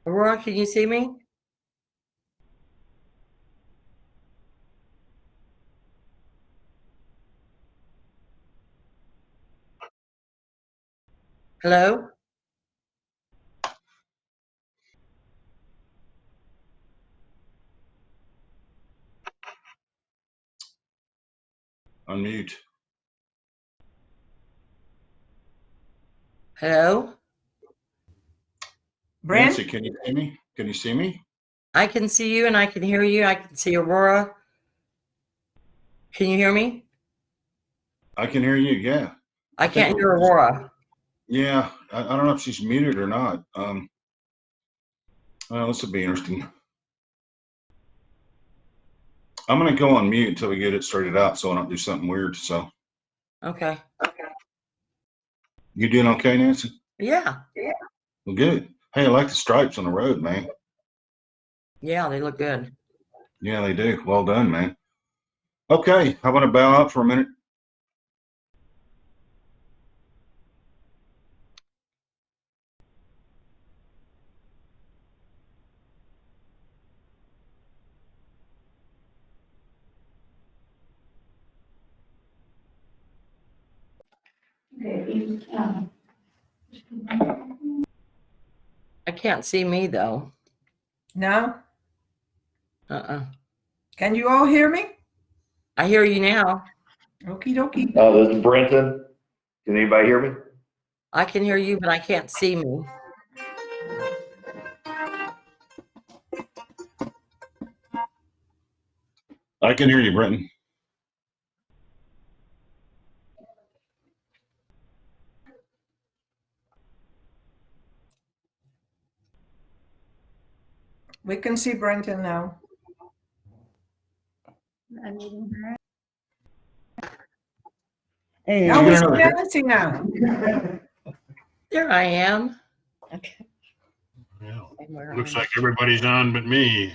Aurora, can you see me? Hello? Unmute. Hello? Brent? Nancy, can you see me? Can you see me? I can see you and I can hear you. I can see Aurora. Can you hear me? I can hear you, yeah. I can't hear Aurora. Yeah, I don't know if she's muted or not. Well, this will be interesting. I'm going to go on mute until we get it straightened out so I don't do something weird. So, Okay. you doing okay, Nancy? Yeah. Well, good. Hey, I like the stripes on the road, man. Yeah, they look good. Yeah, they do. Well done, man. Okay, how about I bow out for a minute? I can't see me though. No? Can you all hear me? I hear you now. Okie dokie. This is Brenton. Can anybody hear me? I can hear you, but I can't see me. I can hear you, Brenton. We can see Brenton now. Hey, Now we see another- Nancy now. There I am. okay. Yeah, And we're looks on. like everybody's on but me.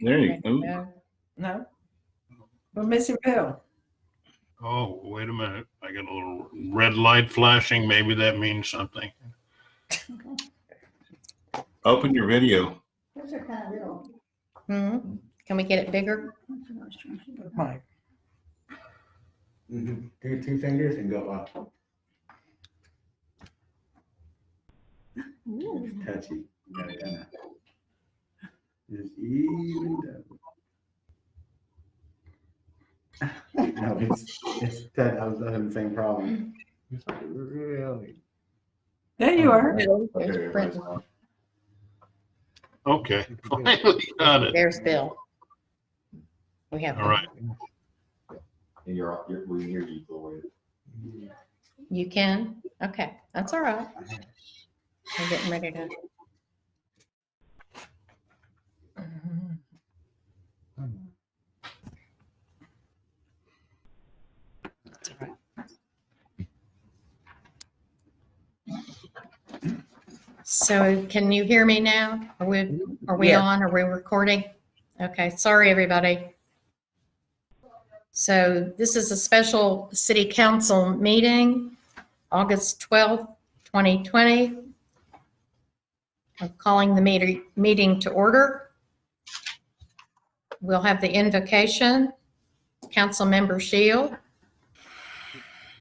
There you go. No? We're missing Bill. Oh, wait a minute. I got a little red light flashing. Maybe that means something. Open your video. Hmm. Can we get it bigger? Mike. Do two fingers and go up. It's touchy. Yeah. Just even no, it's that I was having the same problem. It's like, really. There you are. There's Brenton. Okay, finally got it. There's Bill. We have. All right. And we hear you, Gloria. You can? Okay, that's all right. I'm getting ready to. That's all right. So can you hear me now? Are we Yes. on? Are we recording? Okay, sorry, everybody. So this is a special city council meeting, August 12th, 2020. I'm calling the meeting to order. We'll have the invocation. Councilmember Shield.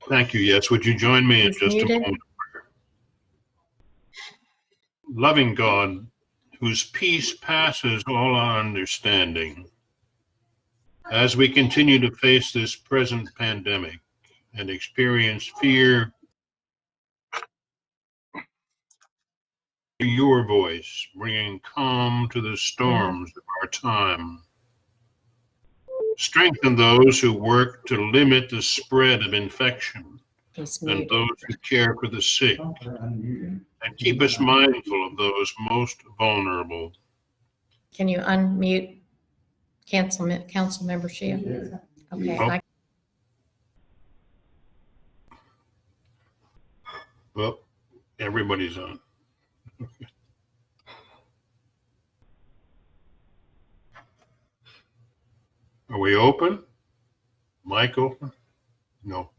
Thank you. Yes, would you join me in He's just muted. a moment? Loving God, whose peace passes all our understanding, as we continue to face this present pandemic and experience fear, your voice bringing calm to the storms of our time. Strengthen those who work to limit the spread of infection He's and muted. those who care for the sick, and keep us mindful of those most vulnerable. Can you unmute Councilmember Shield? Okay. Oh. Well, everybody's on. Are we open? Mic open? No.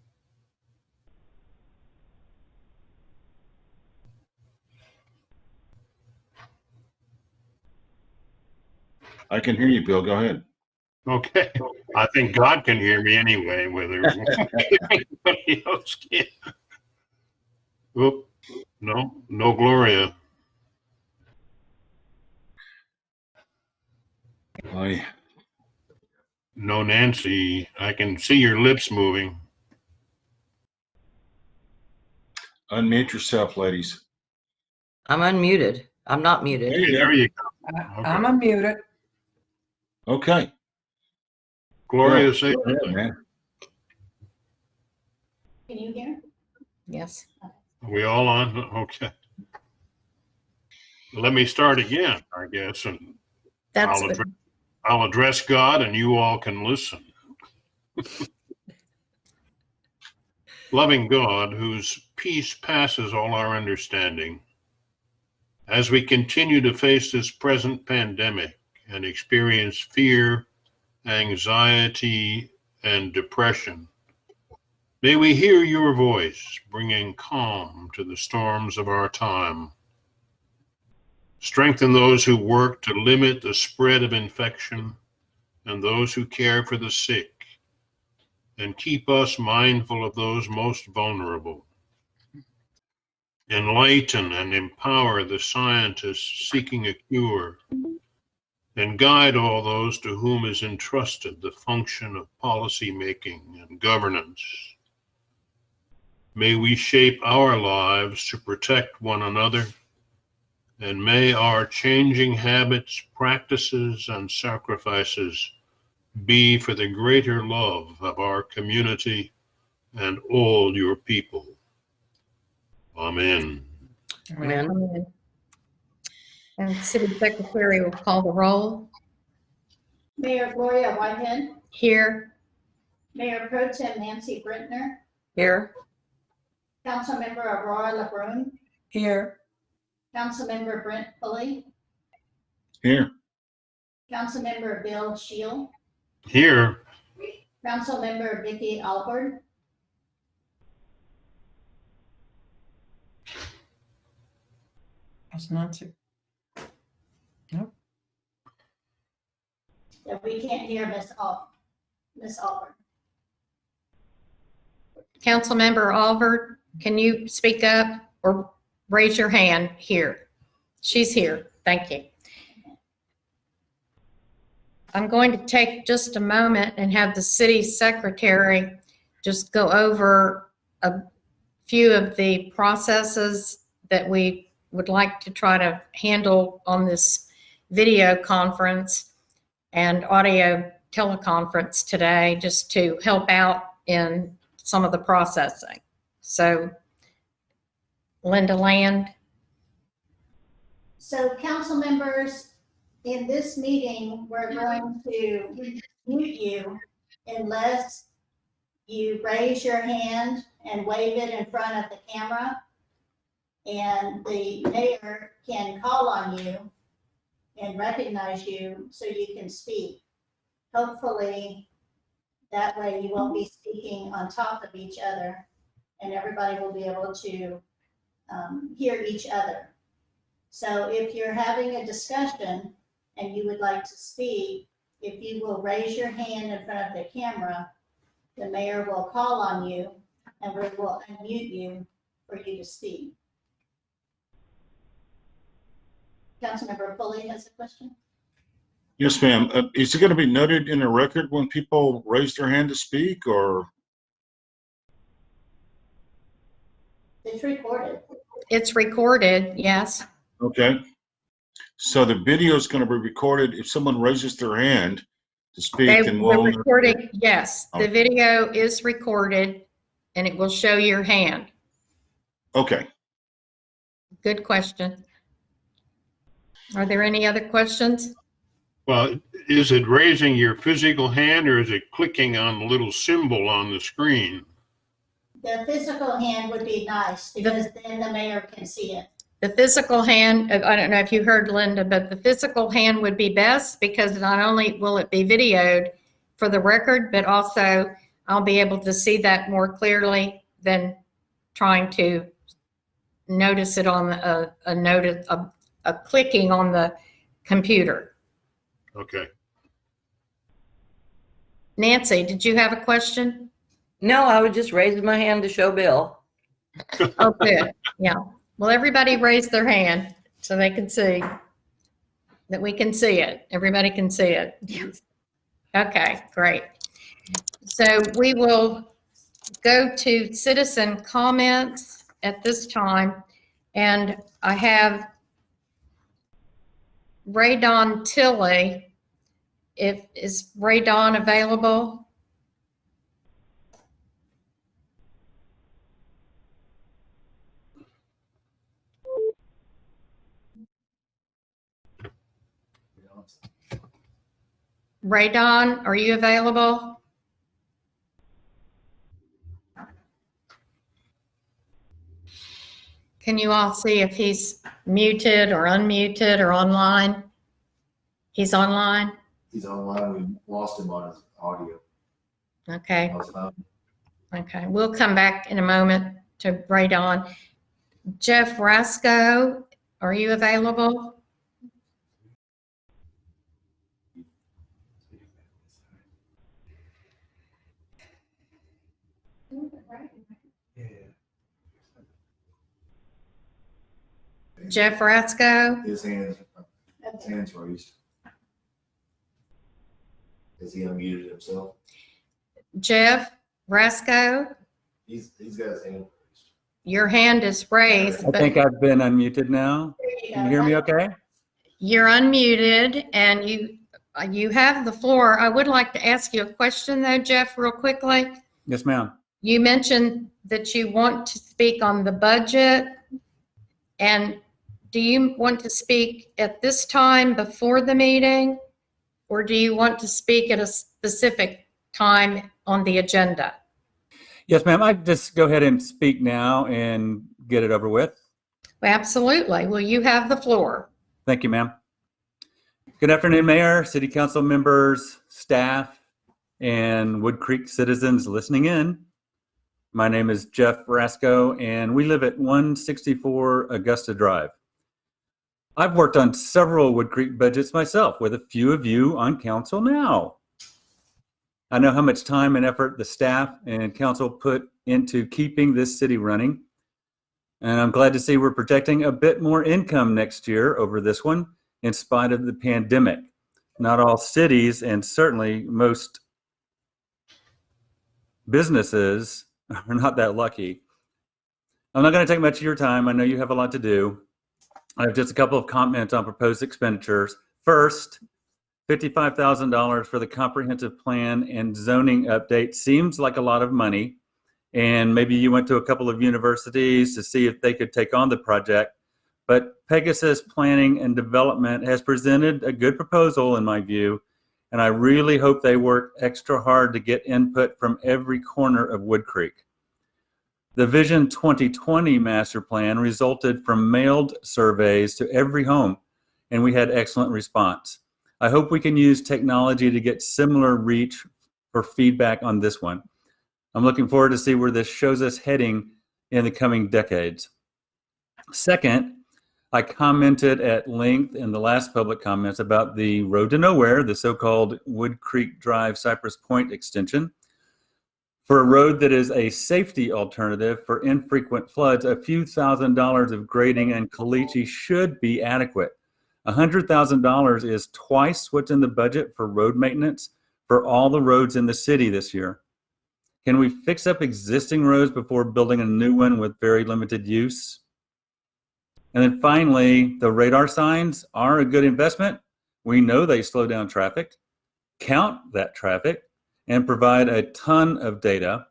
I can hear you, Bill. Go ahead. Okay. I think God can hear me anyway, whether anybody else can. Oop. No Gloria. I No Nancy. I can see your lips moving. unmute yourself, ladies. I'm unmuted. I'm not muted. There you There go. you go. I'm unmuted. Okay. Gloria, Bill, say go ahead, something. man. Can you hear? Yes. Are we all on? Okay. Let me start again, I guess, and That's I'll address God and you all can listen. Loving God, whose peace passes all our understanding, as we continue to face this present pandemic and experience fear, anxiety, and depression, may we hear your voice bringing calm to the storms of our time. Strengthen those who work to limit the spread of infection and those who care for the sick, and keep us mindful of those most vulnerable. Enlighten and empower the scientists seeking a cure, and guide all those to whom is entrusted the function of policy making and governance. May we shape our lives to protect one another, and may our changing habits, practices, and sacrifices be for the greater love of our community and all your people. Amen. Amen. And City Secretary will call the roll. Mayor Gloria Whitehead, Here. Mayor Pro Tem Nancy Brentner, Here. Councilmember Aurora LeBrun, Here. Councilmember Brent Pulley, Here. Councilmember Bill Shield, Here, Councilmember Vicky Albert, That's Nancy. that we can't hear Miss Albert. Councilmember Alvord, can you speak up or raise your hand here? She's here. Thank you. I'm going to take just a moment and have the city secretary just go over a few of the processes that we would like to try to handle on this video conference and audio teleconference today, just to help out in some of the processing. So, Linda Land. So council members, in this meeting, we're going to mute you unless you raise your hand and wave it in front of the camera. And the mayor can call on you and recognize you so you can speak. Hopefully, that way you won't be speaking on top of each other and everybody will be able to hear each other. So if you're having a discussion and you would like to speak, if you will raise your hand in front of the camera, the mayor will call on you and we will unmute you for you to speak. Councilmember Pulley has a question. Yes, ma'am. Is it going to be noted in the record when people raise their hand to speak, or? It's recorded. It's recorded, yes. Okay. So the video is going to be recorded. If someone raises their hand to speak, then The we'll. recording, yes, the video is recorded and it will show your hand. Okay. Good question. Are there any other questions? well, is it raising your physical hand or is it clicking on the little symbol on the screen? The physical hand would be nice because then the mayor can see it. The physical hand, I don't know if you heard Linda, but the physical hand would be best because not only will it be videoed for the record, but also I'll be able to see that more clearly than trying to notice it on a clicking on the computer. Okay. Nancy, did you have a question? No, I was just raising my hand to show Bill. Oh, good. Yeah. Well, everybody raise their hand so they can see that we can see it. Everybody can see it. Okay, great. So we will go to citizen comments at this time. And I have Ray Don Tilley. Is Ray Don available? Ray Don, are you available? Can you all see if he's muted or unmuted or online? He's online? He's online. We lost him on his audio. Okay, On his phone. okay. We'll come back in a moment to Ray Don. Jeff Rasco, are you available? Jeff Rasco? His hands raised. Has he unmuted himself? Jeff Rasco, He's got his hand raised. your hand is raised, I but think I've been unmuted now. Can you hear me okay? you're unmuted and you have the floor. I would like to ask you a question though, Jeff, real quickly. Yes, ma'am. You mentioned that you want to speak on the budget. And do you want to speak at this time before the meeting? Or do you want to speak at a specific time on the agenda? Yes, ma'am. I just go ahead and speak now and get it over with. Absolutely. Well, you have the floor. Thank you, ma'am. Good afternoon, Mayor, City Council members, staff, and Woodcreek citizens listening in. My name is Jeff Rasco, and we live at 164 Augusta Drive. I've worked on several Woodcreek budgets myself with a few of you on council now. I know how much time and effort the staff and council put into keeping this city running. And I'm glad to see we're projecting a bit more income next year over this one in spite of the pandemic. Not all cities and certainly most businesses are not that lucky. I'm not going to take much of your time. I know you have a lot to do. I have just a couple of comments on proposed expenditures. First, $55,000 for the comprehensive plan and zoning update seems like a lot of money. And maybe you went to a couple of universities to see if they could take on the project. But Pegasus Planning and Development has presented a good proposal in my view. And I really hope they work extra hard to get input from every corner of Woodcreek. The Vision 2020 master plan resulted from mailed surveys to every home, and we had excellent response. I hope we can use technology to get similar reach for feedback on this one. I'm looking forward to see where this shows us heading in the coming decades. Second, I commented at length in the last public comments about the road to nowhere, the so-called Woodcreek Drive Cypress Point extension. For a road that is a safety alternative for infrequent floods, a few $1,000s of grading and caliche should be adequate. $100,000 is twice what's in the budget for road maintenance for all the roads in the city this year. Can we fix up existing roads before building a new one with very limited use? And then finally, the radar signs are a good investment. We know they slow down traffic, count that traffic, and provide a ton of data.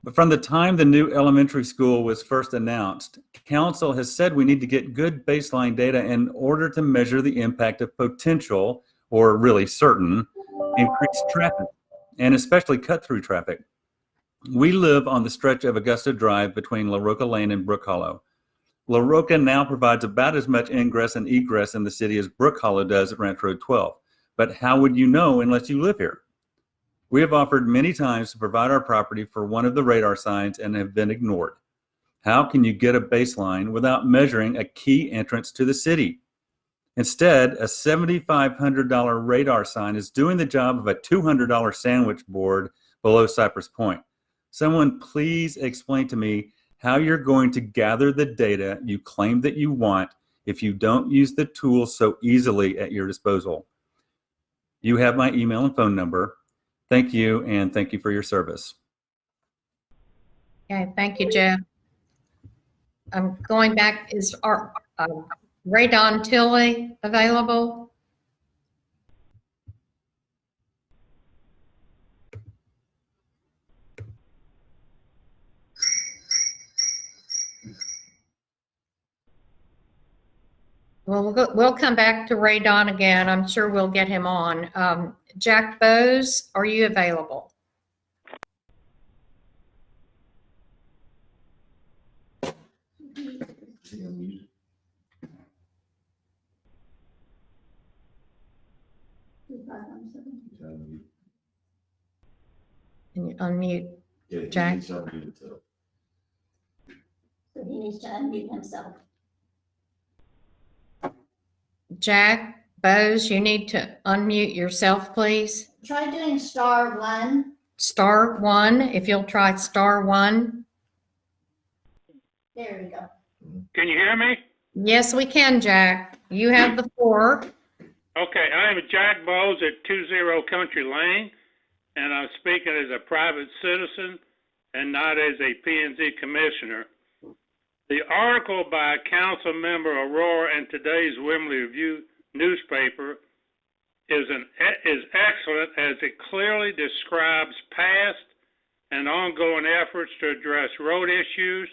But from the time the new elementary school was first announced, Council has said we need to get good baseline data in order to measure the impact of potential, or really certain, increased traffic, and especially cut-through traffic. We live on the stretch of Augusta Drive between La Roca Lane and Brook Hollow. La Roca now provides about as much ingress and egress in the city as Brook Hollow does at Ranch Road 12. But how would you know unless you live here? We have offered many times to provide our property for one of the radar signs and have been ignored. How can you get a baseline without measuring a key entrance to the city? Instead, a $7,500 radar sign is doing the job of a $200 sandwich board below Cypress Point. Someone please explain to me how you're going to gather the data you claim that you want if you don't use the tools so easily at your disposal. You have my email and phone number. Thank you, and thank you for your service. Okay, thank you, Jeff. I'm going back, is our Ray Don Tilley available? Well, we'll come back to Ray Don again. I'm sure we'll get him on. Jack Bowes, are you available? Is he unmuted? He's unmuted. Can you unmute? Yeah, he Jack? needs to unmute himself. So he needs to unmute himself. Jack Bowes, you need to unmute yourself, please. Try doing *1. *1, if you'll try *1. There we go. Can you hear me? Yes, we can, Jack. You have the floor. Okay, I am Jack Bowes at 20 Country Lane, and I'm speaking as a private citizen and not as a P&Z commissioner. The article by Council Member Aurora in today's Wimley Review newspaper is excellent, as it clearly describes past and ongoing efforts to address road issues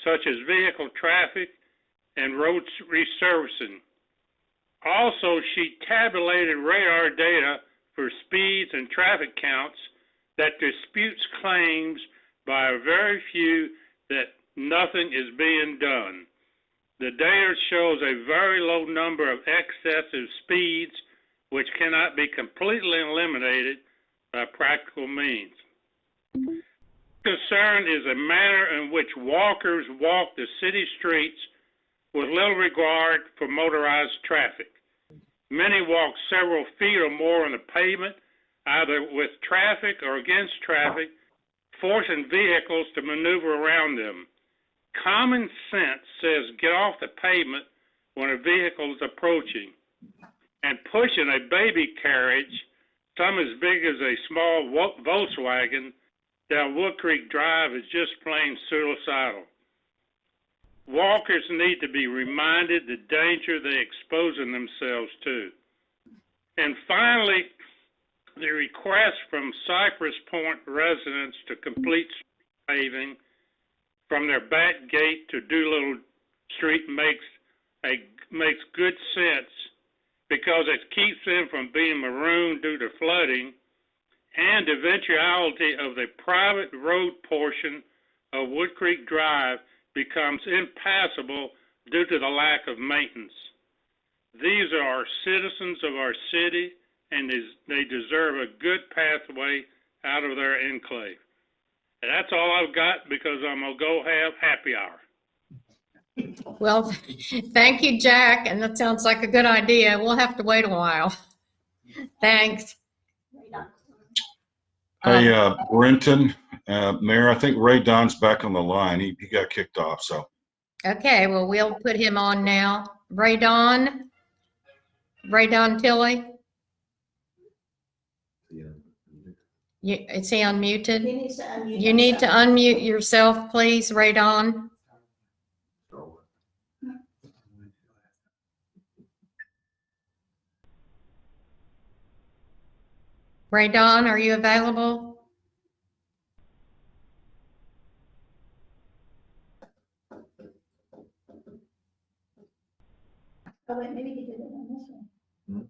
such as vehicle traffic and road resurfacing. Also, she tabulated radar data for speeds and traffic counts that disputes claims by a very few that nothing is being done. The data shows a very low number of excessive speeds, which cannot be completely eliminated by practical means. Concern is a manner in which walkers walk the city streets with little regard for motorized traffic. Many walk several feet or more on the pavement, either with traffic or against traffic, forcing vehicles to maneuver around them. Common sense says get off the pavement when a vehicle is approaching. And pushing a baby carriage, some as big as a small Volkswagen, down Woodcreek Drive is just plain suicidal. Walkers need to be reminded the danger they're exposing themselves to. And finally, the request from Cypress Point residents to complete paving from their back gate to Doolittle Street makes good sense, because it keeps them from being marooned due to flooding and eventuality of the private road portion of Woodcreek Drive becomes impassable due to the lack of maintenance. These are our citizens of our city, and they deserve a good pathway out of their enclave. And that's all I've got, because I'm going to go have happy hour. Well, thank you, Jack, and that sounds like a good idea. We'll have to wait a while. Thanks. Hey, Brenton, Mayor, I think Ray Don's back on the line. He got kicked off, so. Okay, well, we'll put him on now. Ray Don Tilley, is he unmuted? He needs to unmute You need to himself. unmute yourself, please, Ray Don. Ray Don, are you available? Oh, wait, maybe he did it on this one.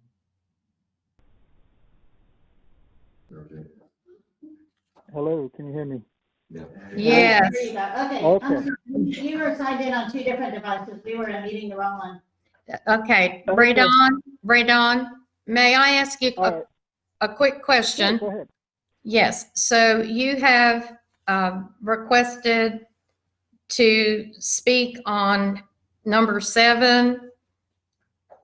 Okay. Hello, can you hear me? Yeah. Yes. There you go. Okay. Okay. You were signed in on 2 different devices. We were meeting the wrong one. Okay, Ray Don, may I ask you All right. a quick question? Go ahead. Yes, so you have requested to speak on number 7,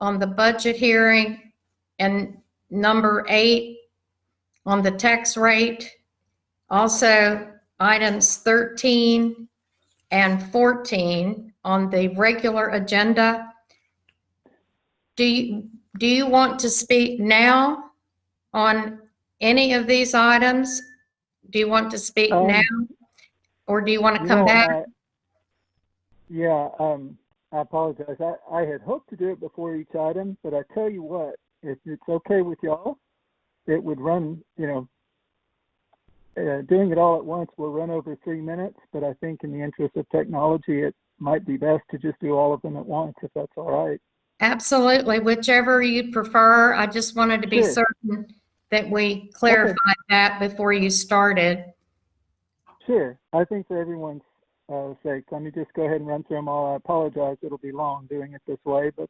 on the budget hearing, and number 8 on the tax rate. Also, items 13 and 14 on the regular agenda. Do you want to speak now on any of these items? Do you want to speak now? Or do you want to come back? I apologize. I had hoped to do it before each item, but I tell you what, if it's okay with y'all, it would run, doing it all at once will run over 3 minutes, but I think in the interest of technology, it might be best to just do all of them at once, if that's all right. Absolutely, whichever you prefer. I just wanted to be Sure. certain that we clarified that before you started. Sure. I think for everyone's sake, let me just go ahead and run through them all. I apologize. It'll be long doing it this way, but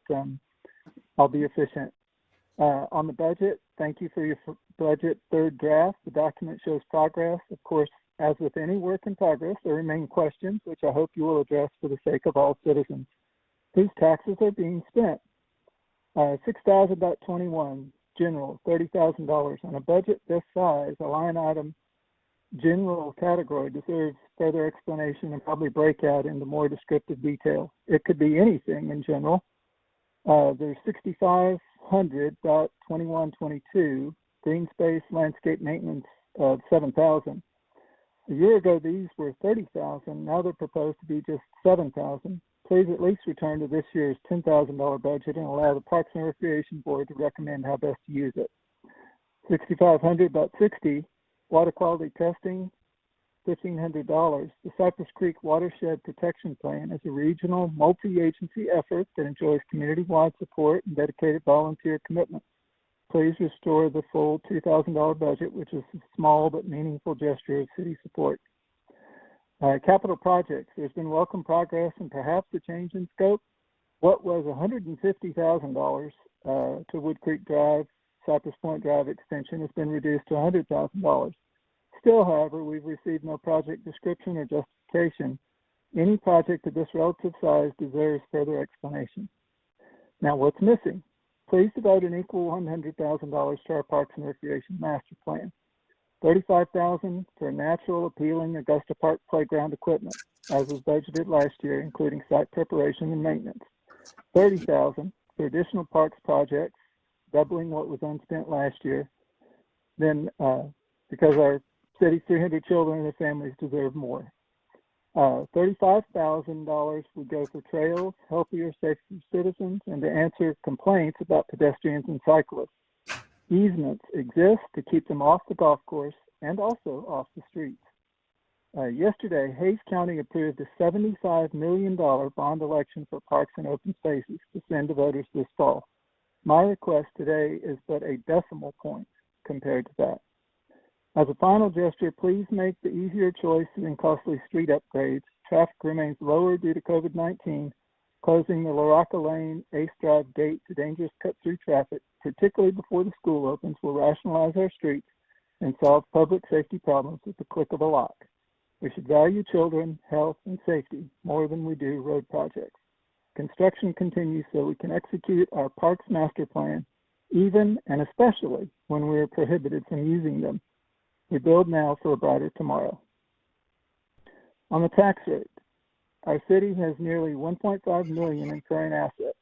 I'll be efficient. On the budget, thank you for your budget third draft. The document shows progress. Of course, as with any work in progress, there remain questions, which I hope you will address for the sake of all citizens. Whose taxes are being spent? 6,021, general, $30,000. On a budget this size, a line item general category deserves further explanation and probably breakout into more descriptive detail. It could be anything in general. There's 6,500.2122, green space landscape maintenance of 7,000. A year ago, these were 30,000. Now they're proposed to be just 7,000. Please at least return to this year's $10,000 budget and allow the Parks and Recreation Board to recommend how best to use it. 6,500.60, water quality testing, $1,500. The Cypress Creek Watershed Protection Plan is a regional multi-agency effort that enjoys community-wide support and dedicated volunteer commitment. Please restore the full $2,000 budget, which is a small but meaningful gesture of city support. Capital projects. There's been welcome progress and perhaps a change in scope. What was $150,000 to Woodcreek Drive, Cypress Point Drive extension has been reduced to $100,000. Still, however, we've received no project description or justification. Any project of this relative size deserves further explanation. Now, what's missing? Please devote an equal $100,000 to our Parks and Recreation Master Plan. $35,000 for natural, appealing Augusta Park playground equipment, as was budgeted last year, including site preparation and maintenance. $30,000 for additional parks projects, doubling what was unspent last year. Then, because our city's 300 children and their families deserve more. $35,000 would go for trails, healthier, safer citizens, and to answer complaints about pedestrians and cyclists. Easements exist to keep them off the golf course and also off the streets. Yesterday, Hays County approved a $75 million bond election for parks and open spaces to send to voters this fall. My request today is but a decimal point compared to that. As a final gesture, please make the easier choice than costly street upgrades. Traffic remains lower due to COVID-19. Closing the Laraca Lane Ace Drive gate to dangerous cut-through traffic, particularly before the school opens, will rationalize our streets and solve public safety problems with the click of a lock. We should value children, health, and safety more than we do road projects. Construction continues so we can execute our Parks Master Plan, even and especially when we are prohibited from using them. We build now for a brighter tomorrow. On the tax rate, our city has nearly $1.5 million in current assets.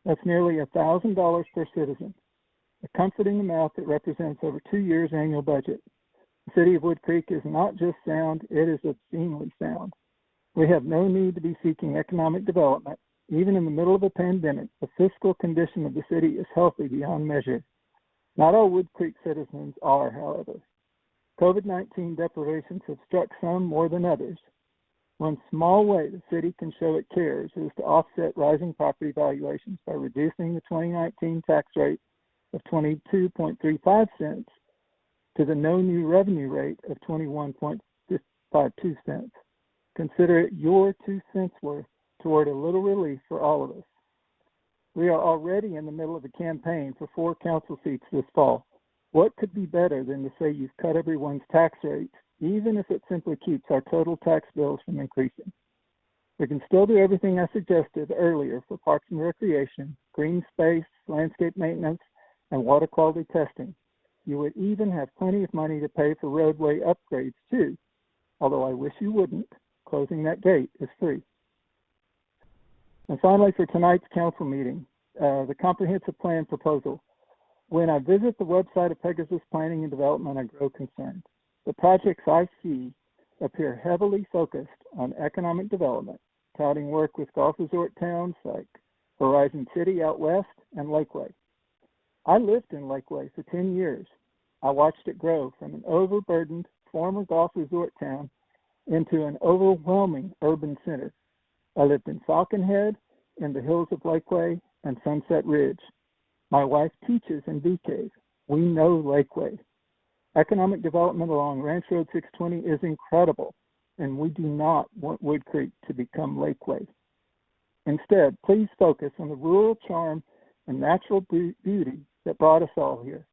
That's nearly $1,000 per citizen, a comforting amount that represents over 2 years' annual budget. The city of Woodcreek is not just sound, it is obscenely sound. We have no need to be seeking economic development. Even in the middle of a pandemic, the fiscal condition of the city is healthy beyond measure. Not all Woodcreek citizens are, however. COVID-19 deprivations have struck some more than others. One small way the city can show it cares is to offset rising property valuations by reducing the 2019 tax rate of 22.35 cents to the no new revenue rate of 21.52 cents. Consider it your 2 cents worth toward a little relief for all of us. We are already in the middle of a campaign for 4 council seats this fall. What could be better than to say you've cut everyone's tax rates, even if it simply keeps our total tax bills from increasing? We can still do everything I suggested earlier for parks and recreation, green space, landscape maintenance, and water quality testing. You would even have plenty of money to pay for roadway upgrades too, although I wish you wouldn't. Closing that gate is free. And finally, for tonight's council meeting, the comprehensive plan proposal. When I visit the website of Pegasus Planning and Development, I grow concerned. The projects I see appear heavily focused on economic development, touting work with golf resort towns like Horizon City out west and Lakeway. I lived in Lakeway for 10 years. I watched it grow from an overburdened former golf resort town into an overwhelming urban center. I lived in Falcon Head, in the hills of Lakeway, and Sunset Ridge. My wife teaches in Bee Cave. We know Lakeway. Economic development along Ranch Road 620 is incredible, and we do not want Woodcreek to become Lakeway. Instead, please focus on the rural charm and natural beauty that brought us all here.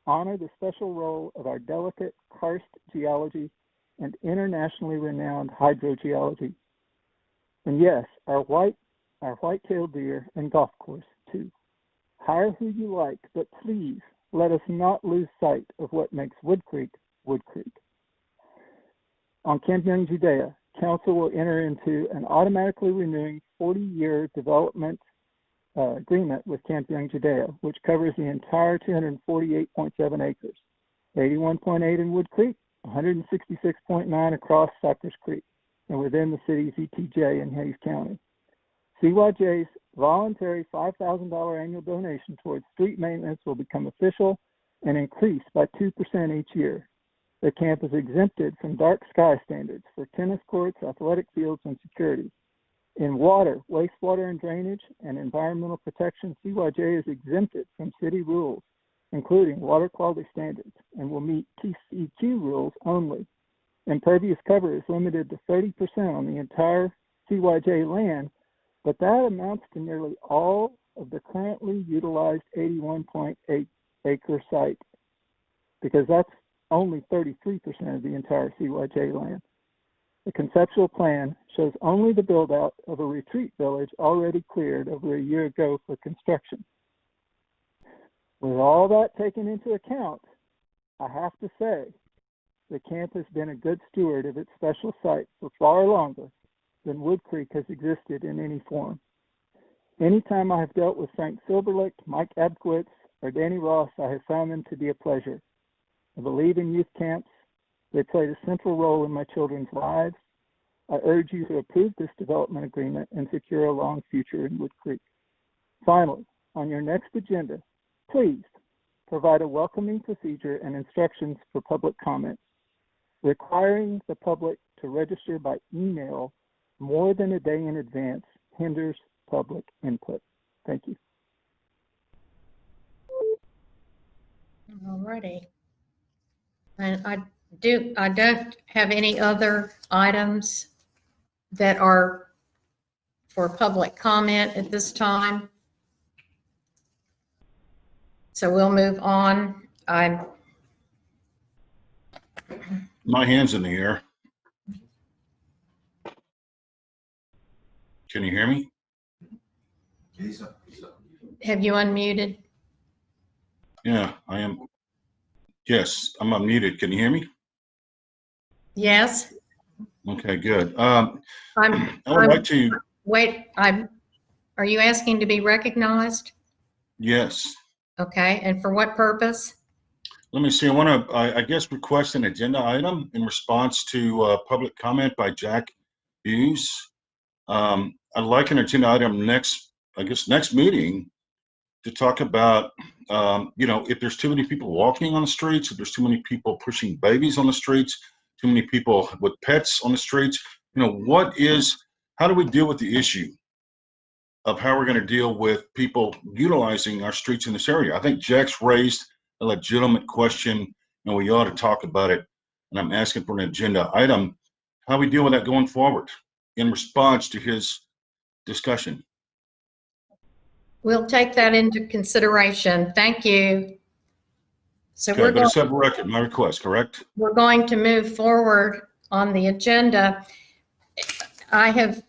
Honor the special role of our delicate karst geology and internationally renowned hydrogeology. And yes, our white-tailed deer and golf course too. Hire who you like, but please let us not lose sight of what makes Woodcreek, Woodcreek. On Camp Young Judea, Council will enter into an automatically renewing 40-year development agreement with Camp Young Judea, which covers the entire 248.7 acres, 81.8 in Woodcreek, 166.9 across Cypress Creek, and within the city's ETJ in Hays County. CYJ's voluntary $5,000 annual donation towards street maintenance will become official and increase by 2% each year. The camp is exempted from dark sky standards for tennis courts, athletic fields, and security. In water, wastewater and drainage, and environmental protection, CYJ is exempted from city rules, including water quality standards, and will meet TCEQ rules only. Impervious cover is limited to 30% on the entire CYJ land, but that amounts to nearly all of the currently utilized 81.8 acre site, because that's only 33% of the entire CYJ land. The conceptual plan shows only the build-out of a retreat village already cleared over a year ago for construction. With all that taken into account, I have to say the camp has been a good steward of its special site for far longer than Woodcreek has existed in any form. Anytime I have dealt with Frank Silberlicht, Mike Abkowitz, or Danny Ross, I have found them to be a pleasure. I believe in youth camps. They played a central role in my children's lives. I urge you to approve this development agreement and secure a long future in Woodcreek. Finally, on your next agenda, please provide a welcoming procedure and instructions for public comments. Requiring the public to register by email more than a day in advance hinders public input. Thank you. All righty. And I don't have any other items that are for public comment at this time. So we'll move on. My hand's in the air. Can you hear me? Have you unmuted? Yeah, I am. Yes, I'm unmuted. Can you hear me? Yes. Okay, good. I would like to. Wait, are you asking to be recognized? Yes. Okay, and for what purpose? Let me see. I want to, I guess, request an agenda item in response to public comment by Jack Hughes. I'd like an agenda item next meeting to talk about, if there's too many people walking on the streets, if there's too many people pushing babies on the streets, too many people with pets on the streets, how do we deal with the issue of how we're going to deal with people utilizing our streets in this area? I think Jack's raised a legitimate question, and we ought to talk about it. And I'm asking for an agenda item, how we deal with that going forward in response to his discussion. We'll take that into consideration. Thank you. So Okay, but it's set record, my request, correct? We're going to move forward on the agenda. I have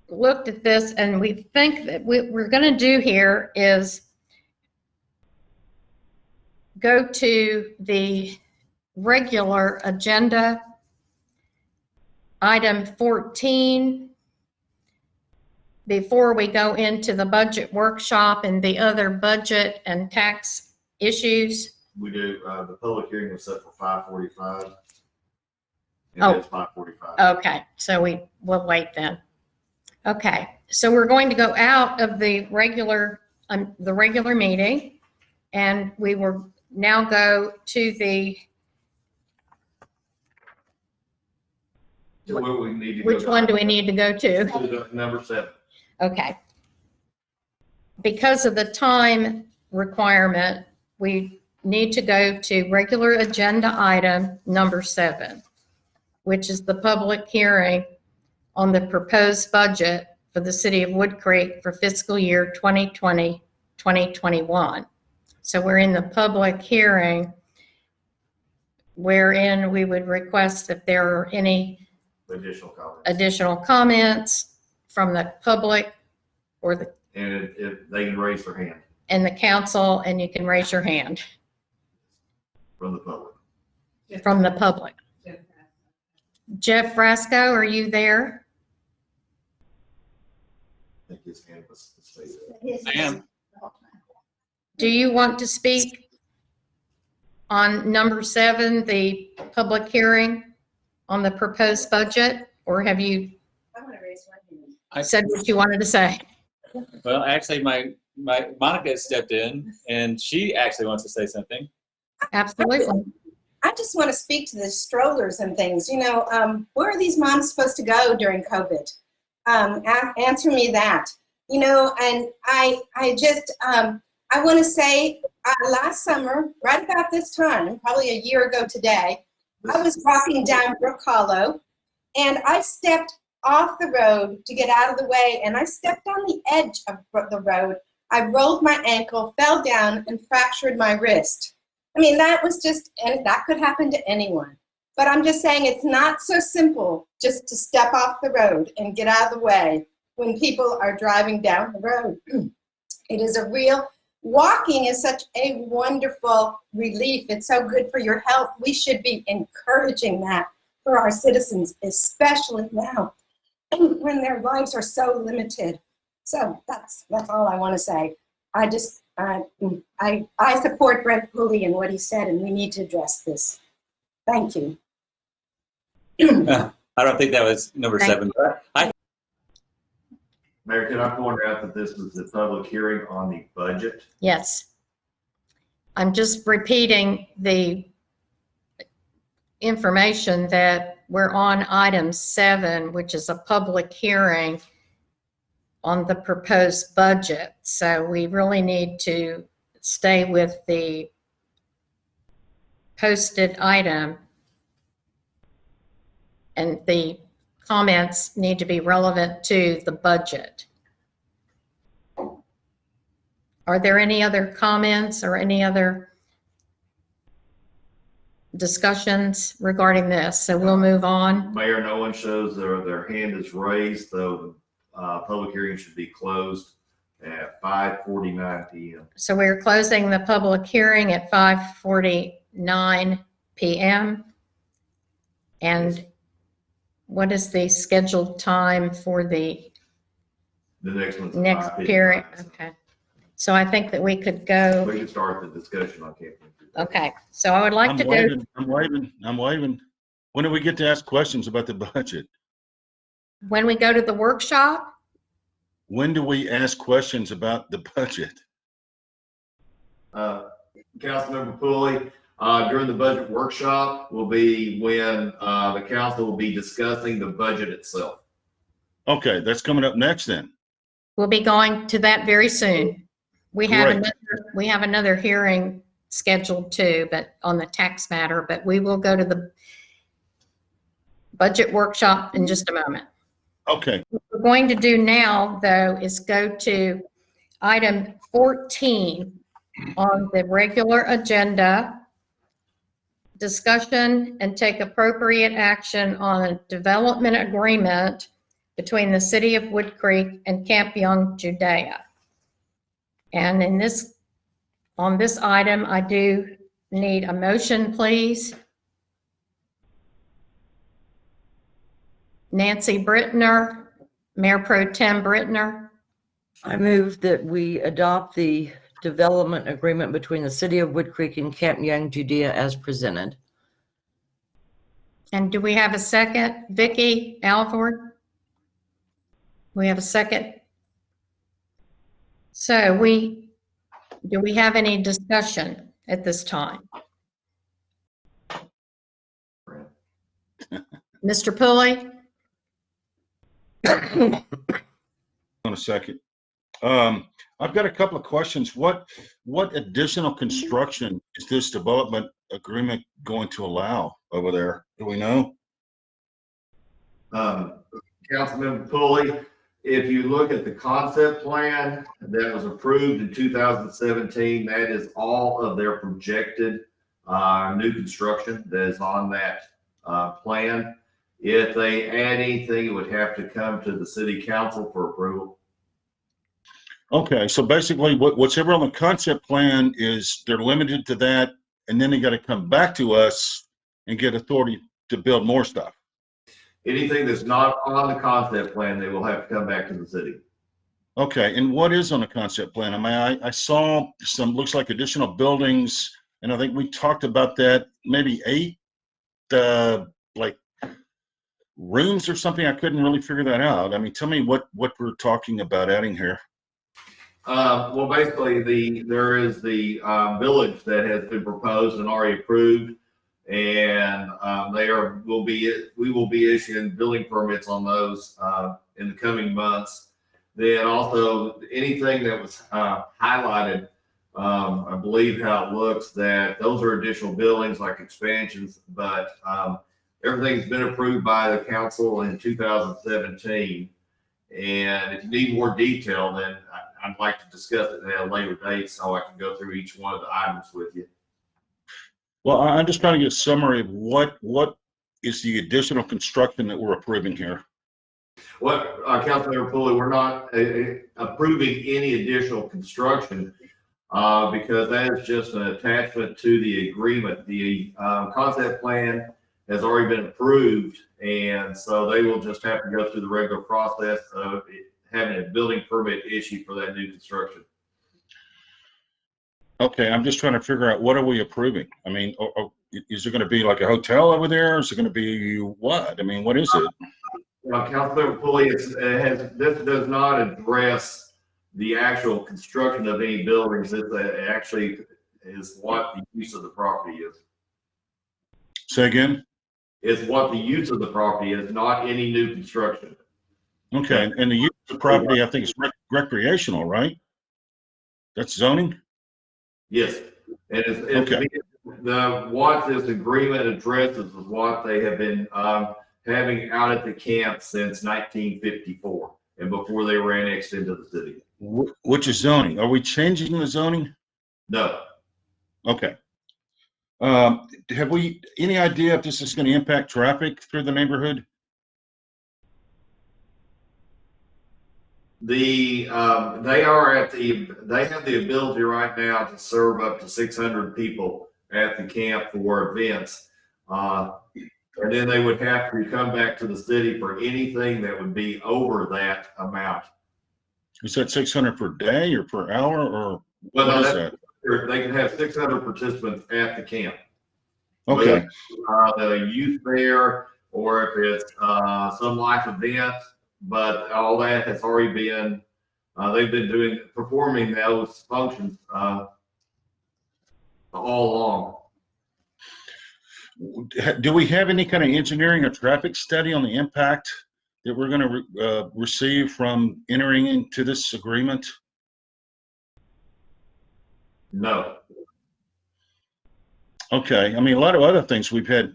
looked at this and we think that what we're going to do here is go to the regular agenda, item 14, before we go into the budget workshop and the other budget and tax issues. We do, the public hearing was set for 5:45. Oh. It's 5:45. Okay, so we'll wait then. Okay, so we're going to go out of the regular meeting, and we will now go to the, So what we need to go which one do we to- need to go to? to Number 7. Okay. Because of the time requirement, we need to go to regular agenda item number 7, which is the public hearing on the proposed budget for the city of Woodcreek for fiscal year 2020, 2021. So we're in the public hearing wherein we would request if there are any Additional comments. additional comments from the public or the, And if they can raise their hand and the council, and you can raise your hand from the public. from the public. Jeff Frasco, are you there? I think his hand was stated. His- I am. Do you want to speak on number 7, the public hearing on the proposed budget? Or have you I'm gonna raise my hand. said what you wanted to say? Well, actually, my Monica stepped in, and she actually wants to say something. Absolutely. I just want to speak to the strollers and things. You know, where are these moms supposed to go during COVID? Answer me that. You know, and I just, I want to say last summer, right about this time, probably a year ago today, I was walking down Brook Hollow and I stepped off the road to get out of the way, and I stepped on the edge of the road. I rolled my ankle, fell down, and fractured my wrist. I mean, that was just, and that could happen to anyone. But I'm just saying it's not so simple just to step off the road and get out of the way when people are driving down the road. It is a real, walking is such a wonderful relief. It's so good for your health. We should be encouraging that for our citizens, especially now when their lives are so limited. So that's all I want to say. I just, I support Brent Pooley and what he said, and we need to address this. Thank you. I don't think that was number Thank 7. But Mayor, can I point out that this is the public hearing on the budget? Yes. I'm just repeating the information that we're on item 7, which is a public hearing on the proposed budget. So we really need to stay with the posted item, and the comments need to be relevant to the budget. Are there any other comments or any other discussions regarding this? So we'll move on. Mayor, no one shows their hand is raised, so the public hearing should be closed at 5:49 p.m. So we're closing the public hearing at 5:49 p.m. And what is the scheduled time for the The next one's next 5:55. hearing? Okay. So I think that we could go, We can start the discussion on camping. okay. So I would like to go, I'm waving. When do we get to ask questions about the budget? when we go to the workshop, When do we ask questions about the budget? Councilmember Pooley, during the budget workshop will be when the council will be discussing the budget itself. Okay, that's coming up next then. we'll be going to that very soon. We have Great. another hearing scheduled too, but on the tax matter, but we will go to the budget workshop in just a moment. Okay, What we're going to do now, though, is go to item 14 on the regular agenda. Discussion and take appropriate action on a development agreement between the city of Woodcreek and Camp Young, Judea. And on this item, I do need a motion, please. Nancy Brittner, Mayor Pro Tem Brittner. I move that we adopt the development agreement between the city of Woodcreek and Camp Young, Judea as presented. And do we have a second? Vicki Alford? We have a second. So do we have any discussion at this time? Mr. Pulley? On a second. I've got a couple of questions. What additional construction is this development agreement going to allow over there? Do we know? Councilmember Pulley, if you look at the concept plan that was approved in 2017, that is all of their projected new construction that is on that plan. If they add anything, it would have to come to the city council for approval. Okay, so basically what's ever on the concept plan is they're limited to that, and then they got to come back to us and get authority to build more stuff. Anything that's not on the concept plan, they will have to come back to the city. Okay, and what is on the concept plan? I mean, I saw some, looks like additional buildings, and I think we talked about that, maybe 8, like rooms or something. I couldn't really figure that out. I mean, tell me what we're talking about adding here. Well, basically, there is the village that has been proposed and already approved, and we will be issuing building permits on those in the coming months. Then also anything that was highlighted, I believe how it looks, that those are additional buildings like expansions, but everything's been approved by the council in 2017. And if you need more detail, then I'd like to discuss it at a later date so I can go through each one of the items with you. Well, I'm just trying to get a summary of what is the additional construction that we're approving here. What, Councilmember Pulley, we're not approving any additional construction because that is just an attachment to the agreement. The concept plan has already been approved, and so they will just have to go through the regular process of having a building permit issued for that new construction. Okay, I'm just trying to figure out, what are we approving? I mean, is it going to be like a hotel over there? Is it going to be what? I mean, what is it? Councilmember Pulley, this does not address the actual construction of any buildings. It actually is what the use of the property is. Say again? Is what the use of the property is, not any new construction. Okay, and the use of the property, I think, is recreational, right? That's zoning? Yes, and Okay. What this agreement addresses is what they have been having out at the camp since 1954 and before they were annexed into the city. Which is zoning. Are we changing the zoning? No. Okay. Have we any idea if this is going to impact traffic through the neighborhood? They have the ability right now to serve up to 600 people at the camp for events. And then they would have to come back to the city for anything that would be over that amount. Is that 600 per day or per hour, or Well, what is that? They can have 600 participants at the camp. Okay. The youth there, or if it's some life event, but all that has already been, they've been performing those functions all along. Do we have any kind of engineering or traffic study on the impact that we're going to receive from entering into this agreement? No. Okay. I mean, a lot of other things we've had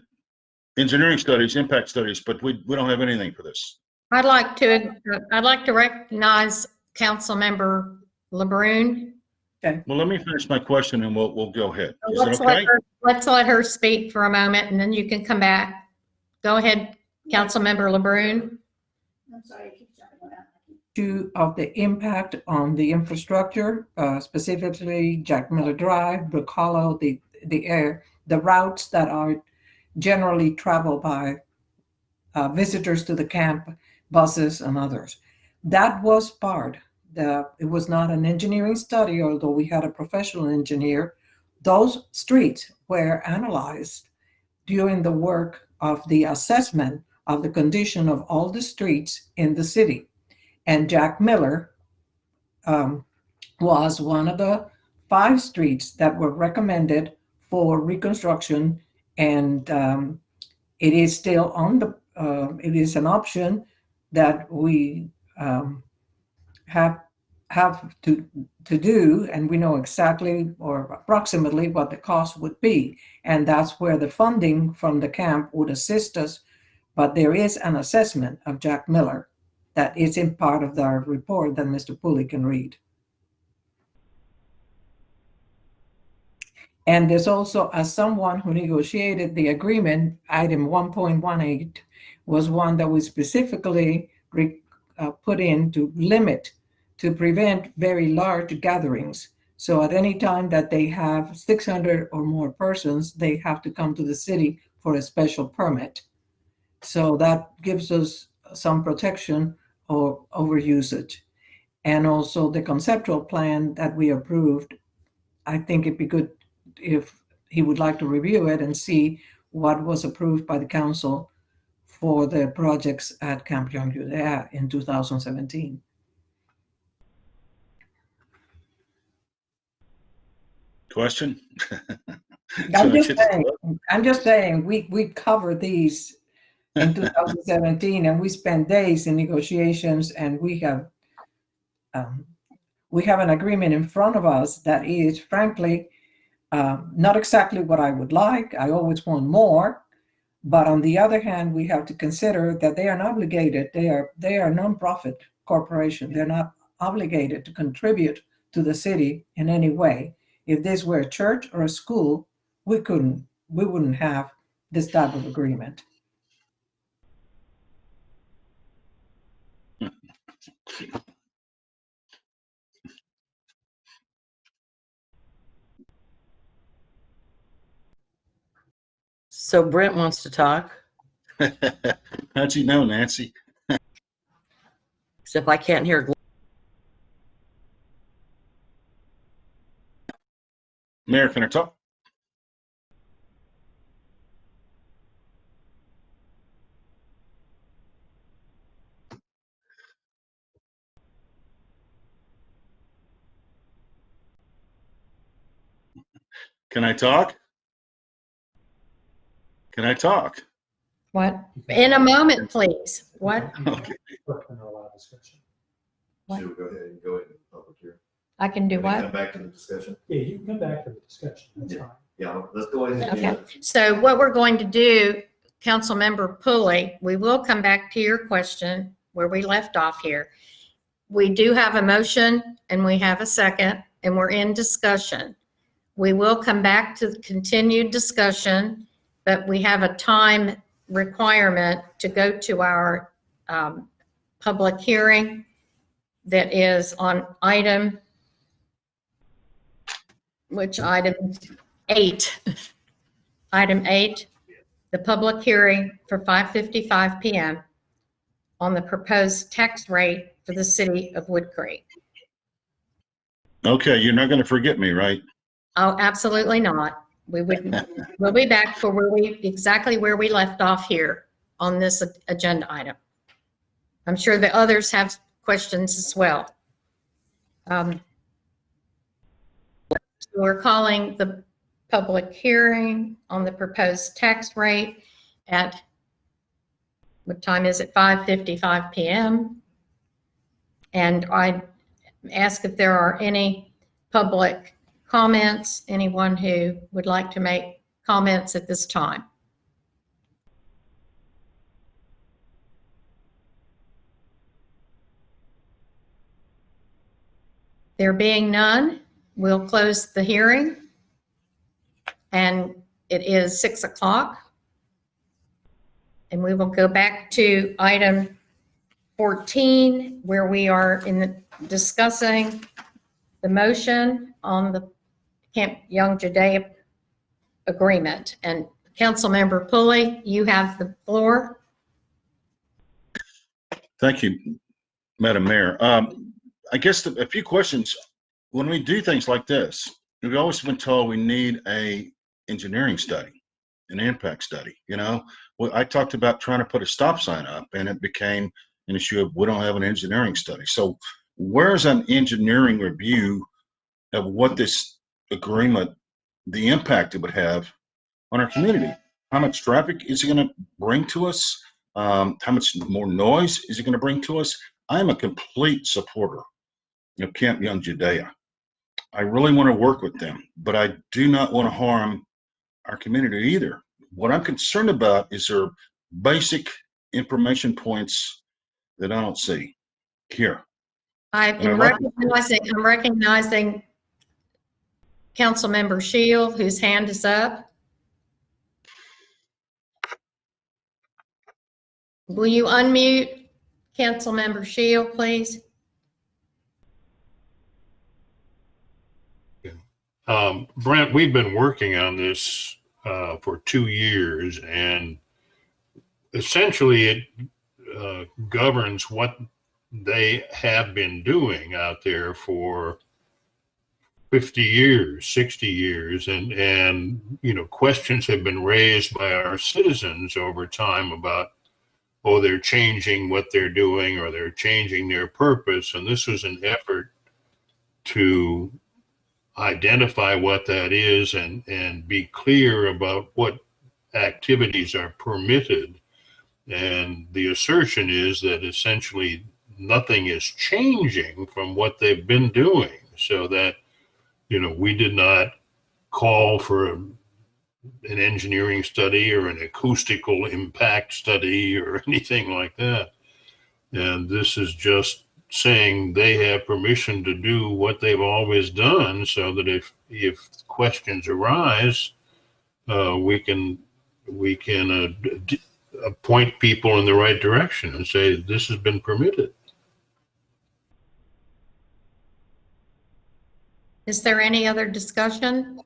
engineering studies, impact studies, but we don't have anything for this. I'd like to recognize Councilmember LeBrun. Well, let me finish my question and we'll go ahead. Is that okay? Let's let her speak for a moment and then you can come back. Go ahead, Councilmember LeBrun. I'm sorry, I keep jumping around. Of the impact on the infrastructure, specifically Jack Miller Drive, Brook Hollow, the routes that are generally traveled by visitors to the camp, buses and others. That was part. It was not an engineering study, although we had a professional engineer. Those streets were analyzed during the work of the assessment of the condition of all the streets in the city. And Jack Miller was one of the 5 streets that were recommended for reconstruction, and it is still on the. It is an option that we have to do, and we know exactly or approximately what the cost would be, and that's where the funding from the camp would assist us. But there is an assessment of Jack Miller that is in part of our report that Mr. Pulley can read. And there's also, as someone who negotiated the agreement, item 1.18 was one that was specifically put in to limit, to prevent very large gatherings. So at any time that they have 600 or more persons, they have to come to the city for a special permit. So that gives us some protection over usage. And also the conceptual plan that we approved, I think it'd be good if he would like to review it and see what was approved by the council for the projects at Camp Young Judea in 2017. Question? I'm just saying, we covered these in 2017, and we spent days in negotiations, and we have an agreement in front of us that is, frankly, not exactly what I would like. I always want more, but on the other hand, we have to consider that they are not obligated. They are a nonprofit corporation. They're not obligated to contribute to the city in any way. If this were a church or a school, we wouldn't have this type of agreement. So Brent wants to talk, How'd you know, Nancy? except I can't hear. Mayor, can I talk? Can I talk? Can I talk? What? In a moment, please. What? Okay. What? Should we go ahead and go into public hearing? I can do Can we what? come back to the discussion? Yeah, you can come back to the discussion, that's fine. Yeah, let's go ahead and do Okay, that. so what we're going to do, Councilmember Pulley, we will come back to your question where we left off here. We do have a motion and we have a second and we're in discussion. We will come back to the continued discussion, but we have a time requirement to go to our public hearing that is on item, which item 8. Item 8, the public hearing for 5:55 p.m. on the proposed tax rate for the city of Woodcreek. Okay, you're not going to forget me, right? Oh, absolutely not. We'll be back for exactly where we left off here on this agenda item. I'm sure the others have questions as well. So we're calling the public hearing on the proposed tax rate at, what time is it? 5:55 p.m. And I ask if there are any public comments, anyone who would like to make comments at this time. There being none, we'll close the hearing. And it is 6 o'clock. And we will go back to item 14, where we are discussing the motion on the Camp Young Judea agreement. And Councilmember Pulley, you have the floor. Thank you, Madam Mayor. I guess a few questions. When we do things like this, we've always been told we need a engineering study, an impact study. Well, I talked about trying to put a stop sign up, and it became an issue of we don't have an engineering study. So where's an engineering review of what this agreement, the impact it would have on our community? How much traffic is it going to bring to us? How much more noise is it going to bring to us? I am a complete supporter of Camp Young Judea. I really want to work with them, but I do not want to harm our community either. What I'm concerned about is their basic information points that I don't see here. I'm recognizing Councilmember Shield, whose hand is up. Will you unmute Councilmember Shield, please? Brent, we've been working on this for 2 years, and essentially it governs what they have been doing out there for 50 years, 60 years. And questions have been raised by our citizens over time about, oh, they're changing what they're doing, or they're changing their purpose. And this was an effort to identify what that is and be clear about what activities are permitted. And the assertion is that essentially nothing is changing from what they've been doing, so that we did not call for an engineering study or an acoustical impact study or anything like that. And this is just saying they have permission to do what they've always done, so that if questions arise, we can point people in the right direction and say this has been permitted. Is there any other discussion?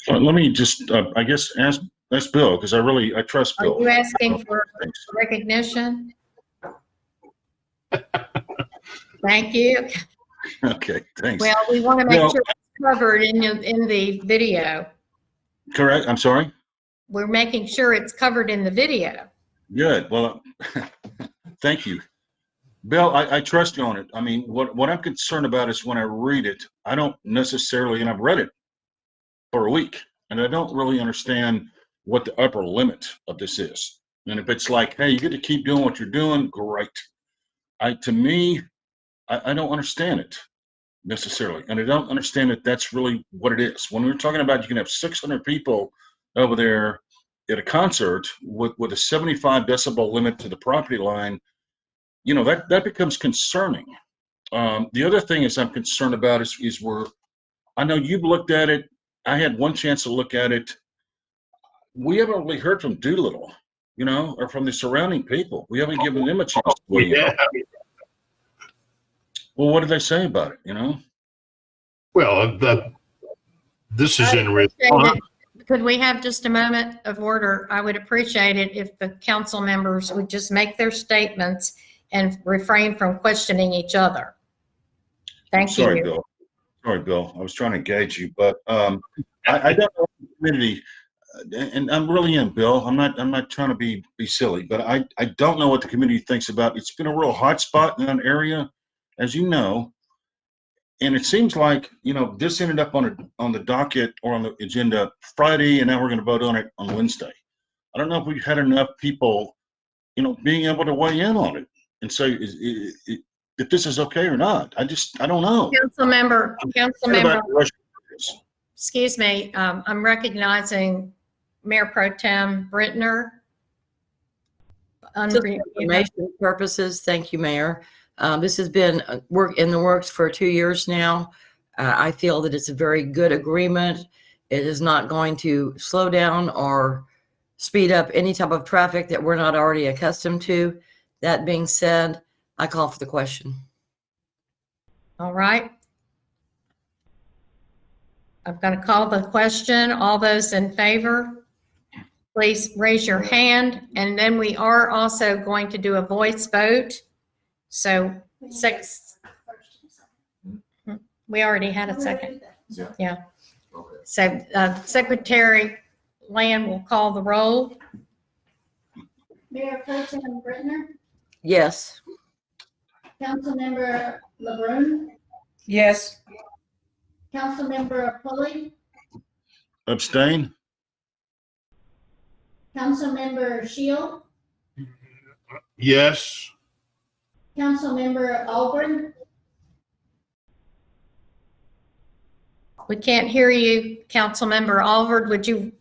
Let me just, I guess, ask Bill, because I trust Bill. Are you asking for recognition? Thank you. Okay, thanks. Well, we want to make sure it's covered in the video. Correct. I'm sorry. We're making sure it's covered in the video. Good. Well, thank you. Bill, I trust you on it. I mean, what I'm concerned about is when I read it, I don't necessarily, and I've read it for a week, and I don't really understand what the upper limit of this is. And if it's like, hey, you get to keep doing what you're doing, great. To me, I don't understand it necessarily. And I don't understand that that's really what it is. When we're talking about you can have 600 people over there at a concert with a 75 decibel limit to the property line, that becomes concerning. The other thing is I'm concerned about is where I know you've looked at it. I had one chance to look at it. We haven't really heard from Doolittle, or from the surrounding people. We haven't given them a chance to weigh in. Well, what did they say about it, Well, this is in response. Could we have just a moment of order? I would appreciate it if the council members would just make their statements and refrain from questioning each other. Thank you. Sorry, Bill. I was trying to gauge you, but I don't know the community, and I'm really in, Bill. I'm not trying to be silly, but I don't know what the community thinks about. It's been a real hot spot in that area, as you know, and it seems like this ended up on the docket or on the agenda Friday, and now we're going to vote on it on Wednesday. I don't know if we've had enough people, being able to weigh in on it and say if this is okay or not. I don't know. Council member, excuse me, I'm recognizing Mayor Pro Tem Brittner. Just for information purposes, thank you, Mayor. This has been in the works for 2 years now. I feel that it's a very good agreement. It is not going to slow down or speed up any type of traffic that we're not already accustomed to. That being said, I call for the question. All right. I'm going to call the question. All those in favor, please raise your hand. And then we are also going to do a voice vote. So we already had a second. Yeah. Okay. So Secretary Land will call the roll. Mayor Pro Tem Britner, Yes. Councilmember LeBrun, Yes. Councilmember Pulley, Abstain? Councilmember Shield, Yes. Councilmember Albert, We can't hear you, Councilmember Alvord. Would you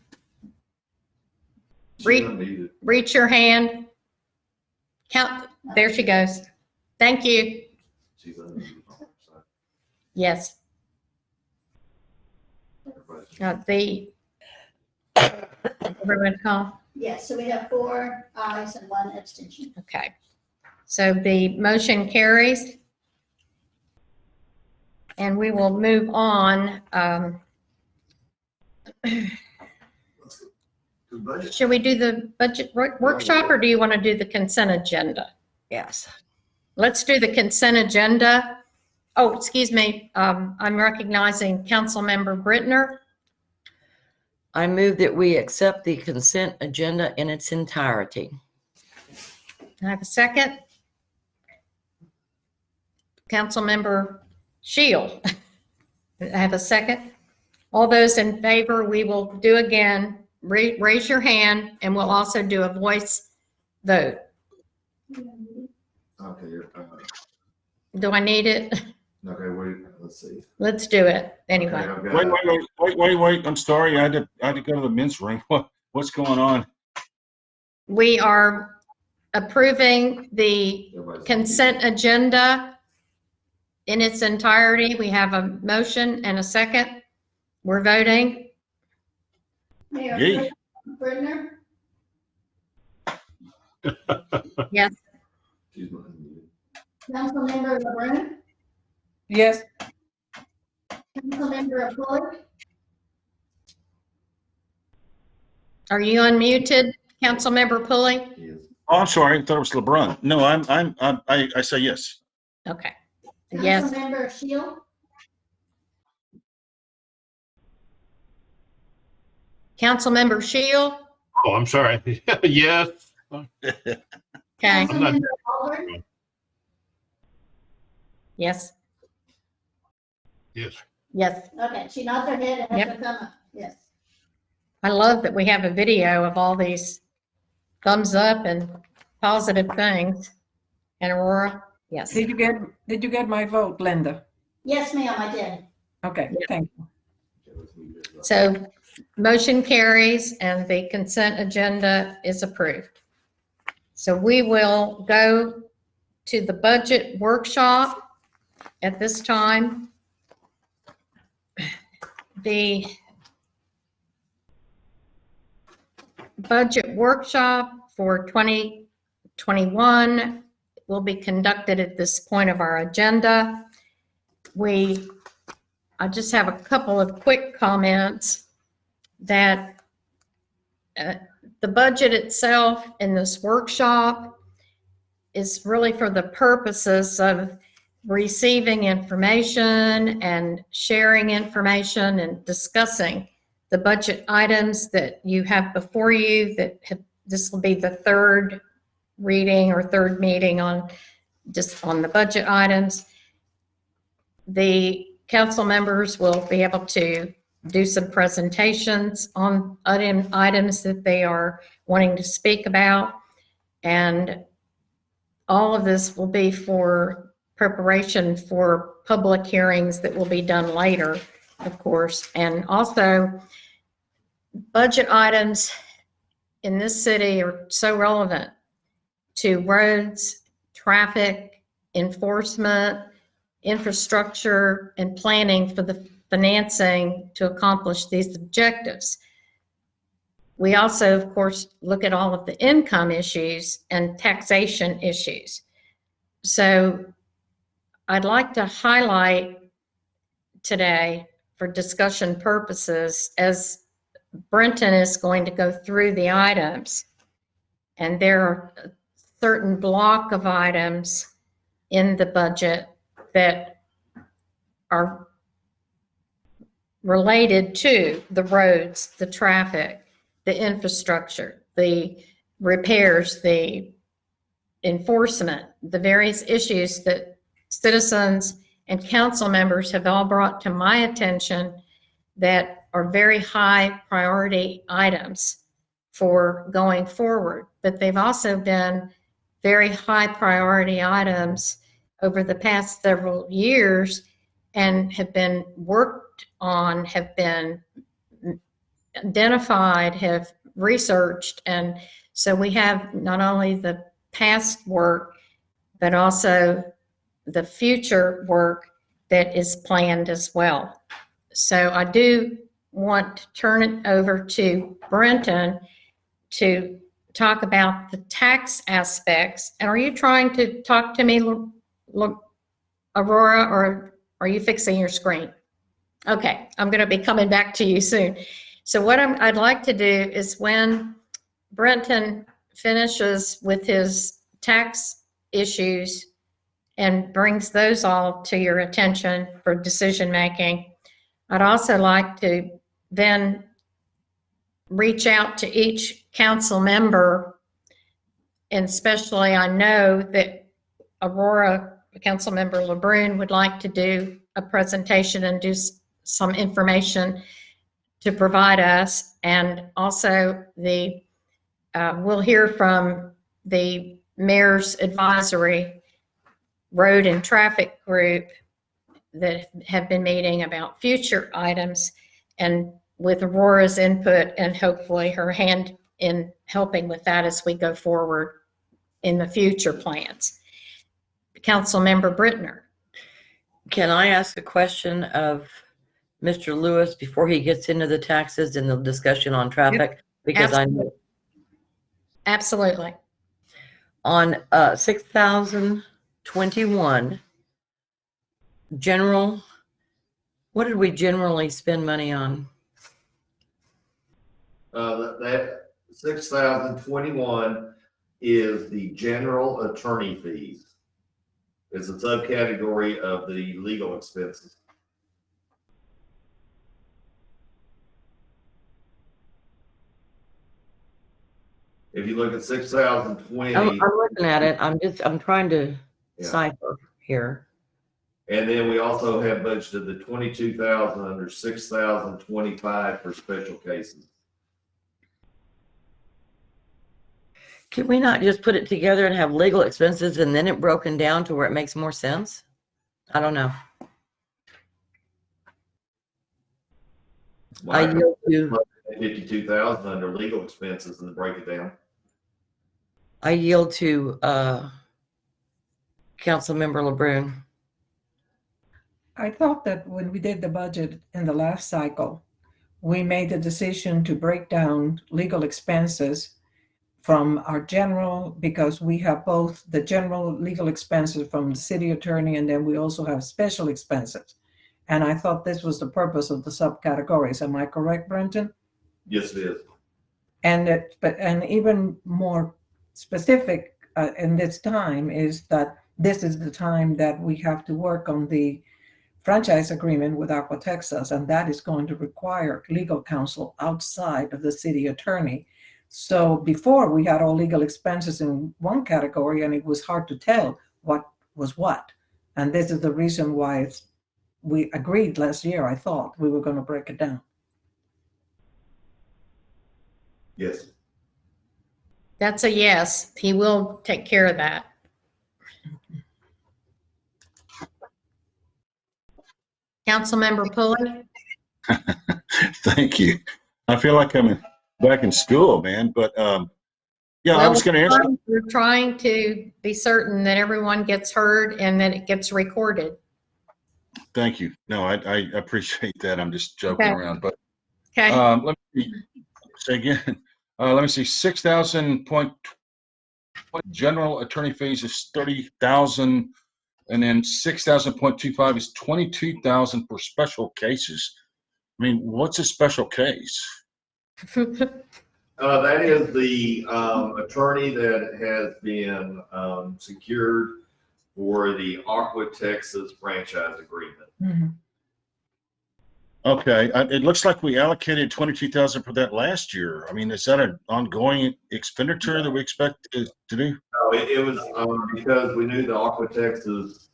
reach your hand? Count. There she goes. Thank you. Yes. Everyone call? yes, so we have 4 ayes and 1 abstention. Okay. So the motion carries. And we will move on. Should we do the budget workshop or do you want to do the consent agenda? Yes. Let's do the consent agenda. Oh, excuse me. I'm recognizing Councilmember Britner. I move that we accept the consent agenda in its entirety. Can I have a second? Councilmember Shield. I have a second. All those in favor, we will do again. Raise your hand and we'll also do a voice vote. Okay, Do I need it? wait, let's see. Let's do it anyway. Okay, Wait. I'm sorry. I had to go to the men's ring. What's going on? We are approving the consent agenda in its entirety. We have a motion and a second. We're voting. Mayor Yay. Britner, Yes. Councilmember LeBrun, Yes. Councilmember Pulley, Are you unmuted, Councilmember Pulley? Oh, I'm sorry. I thought it was LeBron. No, I say yes. Okay. Yes. Councilmember Shield, Councilmember Shield? Oh, I'm sorry. Yes. Okay. Councilmember Albert, Yes. Yes. Yes. okay, she nods her head and has Yep. her thumb up, yes. I love that we have a video of all these thumbs up and positive things. And Aurora? Yes. Did you get my vote, Linda? Yes, ma'am, I did. Okay, thank you. So motion carries and the consent agenda is approved. So we will go to the budget workshop at this time. The budget workshop for 2021 will be conducted at this point of our agenda. I just have a couple of quick comments that the budget itself in this workshop is really for the purposes of receiving information and sharing information and discussing the budget items that you have before you this will be the third reading or third meeting on the budget items. The council members will be able to do some presentations on items that they are wanting to speak about. And all of this will be for preparation for public hearings that will be done later, of course. And also, budget items in this city are so relevant to roads, traffic, enforcement, infrastructure, and planning for the financing to accomplish these objectives. We also, of course, look at all of the income issues and taxation issues. So I'd like to highlight today for discussion purposes, as Brenton is going to go through the items, and there are a certain block of items in the budget that are related to the roads, the traffic, the infrastructure, the repairs, the enforcement, the various issues that citizens and council members have all brought to my attention that are very high priority items for going forward. But they've also been very high priority items over the past several years and have been worked on, have been identified, have researched. And so we have not only the past work, but also the future work that is planned as well. So I do want to turn it over to Brenton to talk about the tax aspects. And are you trying to talk to me, Aurora, or are you fixing your screen? Okay, I'm going to be coming back to you soon. So what I'd like to do is when Brenton finishes with his tax issues and brings those all to your attention for decision making, I'd also like to then reach out to each council member, and especially I know that Aurora, Council Member LeBrun, would like to do a presentation and do some information to provide us. And also we'll hear from the Mayor's Advisory Road and Traffic Group that have been meeting about future items, and with Aurora's input and hopefully her hand in helping with that as we go forward in the future plans. Councilmember Brittner. Can I ask a question of Mr. Lewis before he gets into the taxes and the discussion on traffic? Because Absolutely. I know Absolutely. on 6,021 general, what did we generally spend money on? That 6,021 is the general attorney fees. It's a subcategory of the legal expenses. If you look at 6,020. I'm looking at it. I'm trying to Yeah. cipher here. And then we also have budgeted the 22,000 under 6,025 for special cases. Can we not just put it together and have legal expenses and then it broken down to where it makes more sense? I don't know. I yield to 52,000 under legal expenses and break it down. Councilmember LeBrun. I thought that when we did the budget in the last cycle, we made the decision to break down legal expenses from our general, because we have both the general legal expenses from the city attorney, and then we also have special expenses. And I thought this was the purpose of the subcategories. Am I correct, Brenton? Yes, it is. And even more specific in this time is that this is the time that we have to work on the franchise agreement with Aqua Texas, and that is going to require legal counsel outside of the city attorney. So before we had all legal expenses in one category, and it was hard to tell what was what. And this is the reason why we agreed last year, I thought we were going to break it down. Yes. That's a yes. He will take care of that. Councilmember Pulley. Thank you. I feel like I'm back in school, man. But yeah, I was going to answer. We're trying to be certain that everyone gets heard and that it gets recorded. Thank you. No, I appreciate that. I'm just joking around. But Okay. let me say again. Let me see. 6,021 general attorney fees is 30,000, and then 6,000.25 is 22,000 for special cases. I mean, what's a special case? That is the attorney that has been secured for the Aqua Texas franchise agreement. Mhm. Okay, it looks like we allocated 22,000 for that last year. I mean, is that an ongoing expenditure that we expect to do? No, it was because we knew the Aqua Texas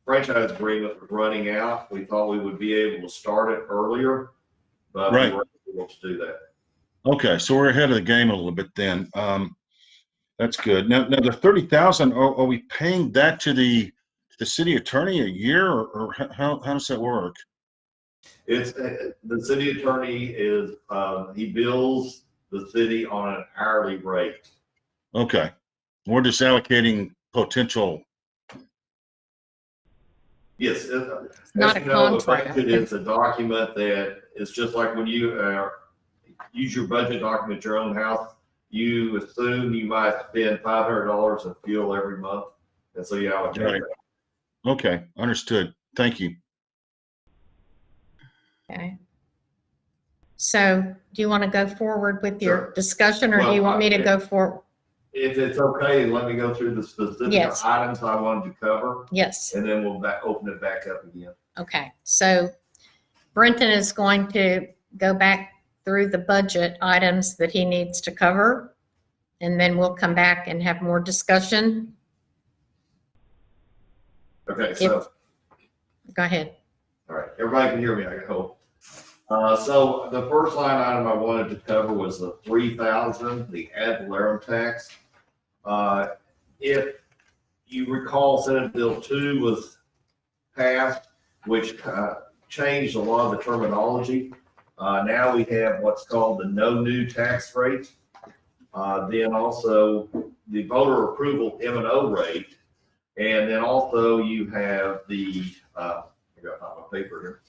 franchise agreement was running out. We thought we would be able to start it earlier, but Right. we weren't able to do that. Okay, so we're ahead of the game a little bit then. That's good. Now the 30,000, are we paying that to the city attorney a year, or how does that work? It's the city attorney is he bills the city on an hourly rate. Okay, we're just allocating potential. Yes, Not as a you know, contract. a budget is a document that is just like when you use your budget document at your own house. You assume you might spend $500 in fuel every month, and so you allocate Right. that. Okay, understood. Thank you. Okay. So do you want to go forward with your Sure. discussion, or do you want me to go for? If it's okay, let me go through the specific Yes. items I wanted to cover, Yes. and then we'll open it back up again. Okay. So Brenton is going to go back through the budget items that he needs to cover, and then we'll come back and have more discussion. Okay, so. Go ahead. All right, everybody can hear me, I hope. So the first line item I wanted to cover was the 3,000, the ad valorem tax. If you recall, Senate Bill 2 was passed, which changed a lot of the terminology. Now we have what's called the no new tax rate. Then also the voter approval M&O rate. And then also you have the, I got my paper here.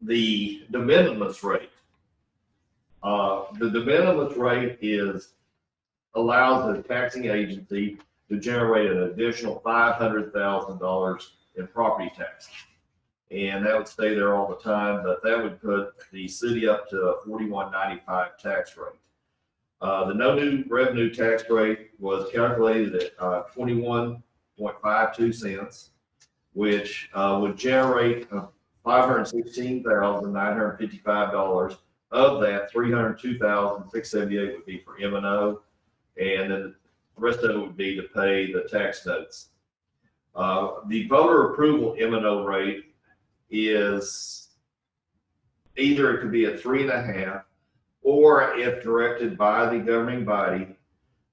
The de minimis rate. The de minimis rate allows the taxing agency to generate an additional $500,000 in property tax. And that would stay there all the time, but that would put the city up to a $41.95 tax rate. The no new revenue tax rate was calculated at 21.52 cents, which would generate $516,955. Of that, $302,678 would be for M&O, and then the rest of it would be to pay the tax notes. The voter approval M&O rate is either it could be at 3.5, or if directed by the governing body,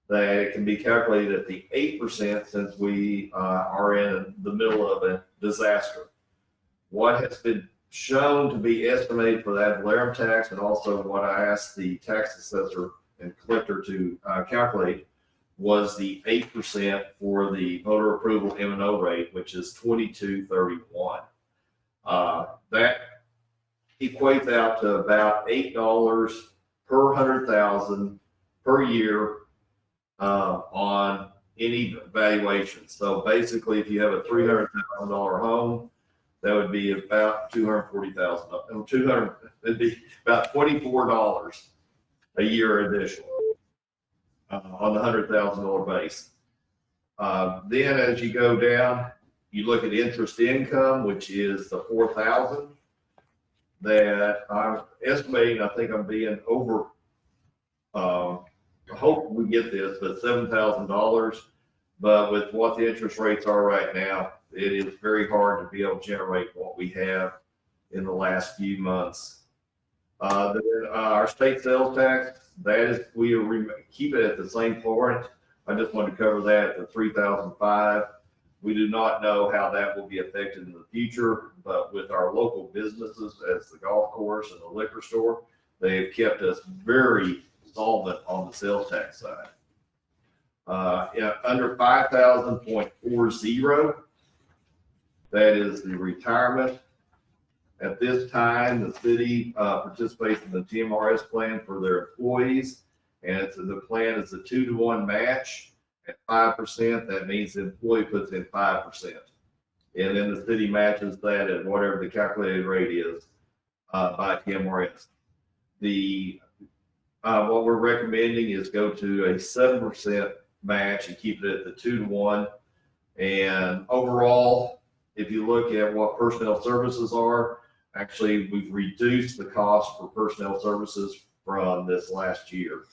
that it can be calculated at the 8% since we are in the middle of a disaster. What has been shown to be estimated for that valorem tax, and also what I asked the tax assessor and collector to calculate, was the 8% for the voter approval M&O rate, which is $22.31. That equates out to about $8 per 100,000 per year on any valuation. So basically, if you have a $300,000 home, that would be about $240,000. It'd be about $24 a year additional on the $100,000 base. Then as you go down, you look at interest income, which is the 4,000 that I'm estimating. I think I'm being over. I hope we get this, but $7,000. But with what the interest rates are right now, it is very hard to be able to generate what we have in the last few months. Then, our state sales tax, that is, we keep it at the same point. I just want to cover that at the 3,005. We do not know how that will be affected in the future, but with our local businesses as the golf course and the liquor store, they've kept us very solvent on the sales tax side. Under 5,000.40, that is the retirement. At this time, the city participates in the TMRS plan for their employees, And the plan is a 2-to-1 match at 5%. That means the employee puts in 5. And then the city matches that at whatever the calculated rate is by TMRS. What we're recommending is go to a 7% match and keep it at the 2-to-1. And overall, if you look at what personnel services are, actually we've reduced the cost for personnel services from this last year.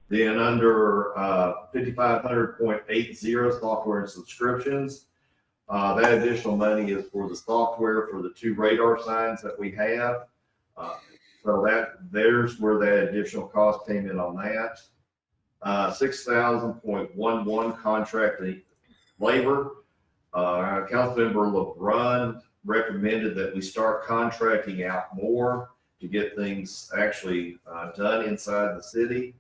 Then under 5500.80 software and subscriptions, that additional money is for the software for the 2 radar signs that we have. So there's where that additional cost came in on that. 6,000.11 contracting labor. Councilmember LeBrun recommended that we start contracting out more to get things actually done inside the city.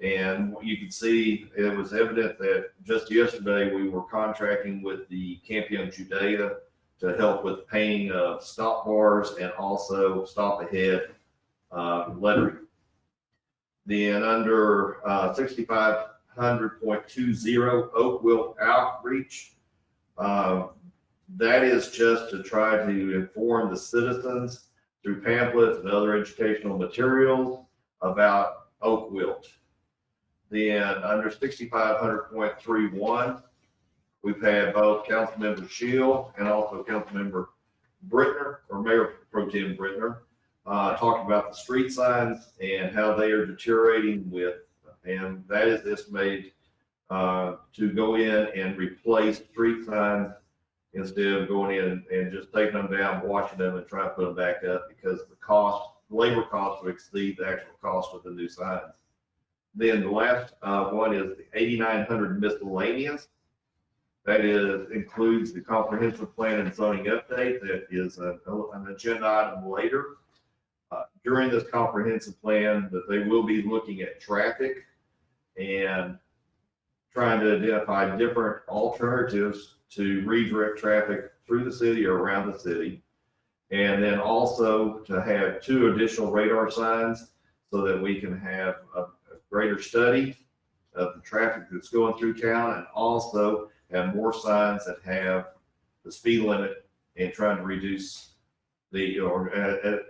And you can see it was evident that just yesterday we were contracting with the Campion Judea to help with painting of stop bars and also stop ahead lettering. Then under 6500.20 Oak Wilt outreach, that is just to try to inform the citizens through pamphlets and other educational materials about oak wilt. Then under 6500.31, we've had both Councilmember Shield and also Councilmember Brittner, or Mayor Pro Tem Brittner, talking about the street signs and how they are deteriorating and that is estimated to go in and replace street signs instead of going in and just taking them down, washing them, and trying to put them back up, because the labor cost will exceed the actual cost with the new signs. Then the last one is the 8,900 miscellaneous. That includes the comprehensive plan and zoning update. That is an agenda item later. During this comprehensive plan, that they will be looking at traffic and trying to identify different alternatives to redirect traffic through the city or around the city. And then also to have 2 additional radar signs so that we can have a greater study of the traffic that's going through town, and also have more signs that have the speed limit and trying to reduce or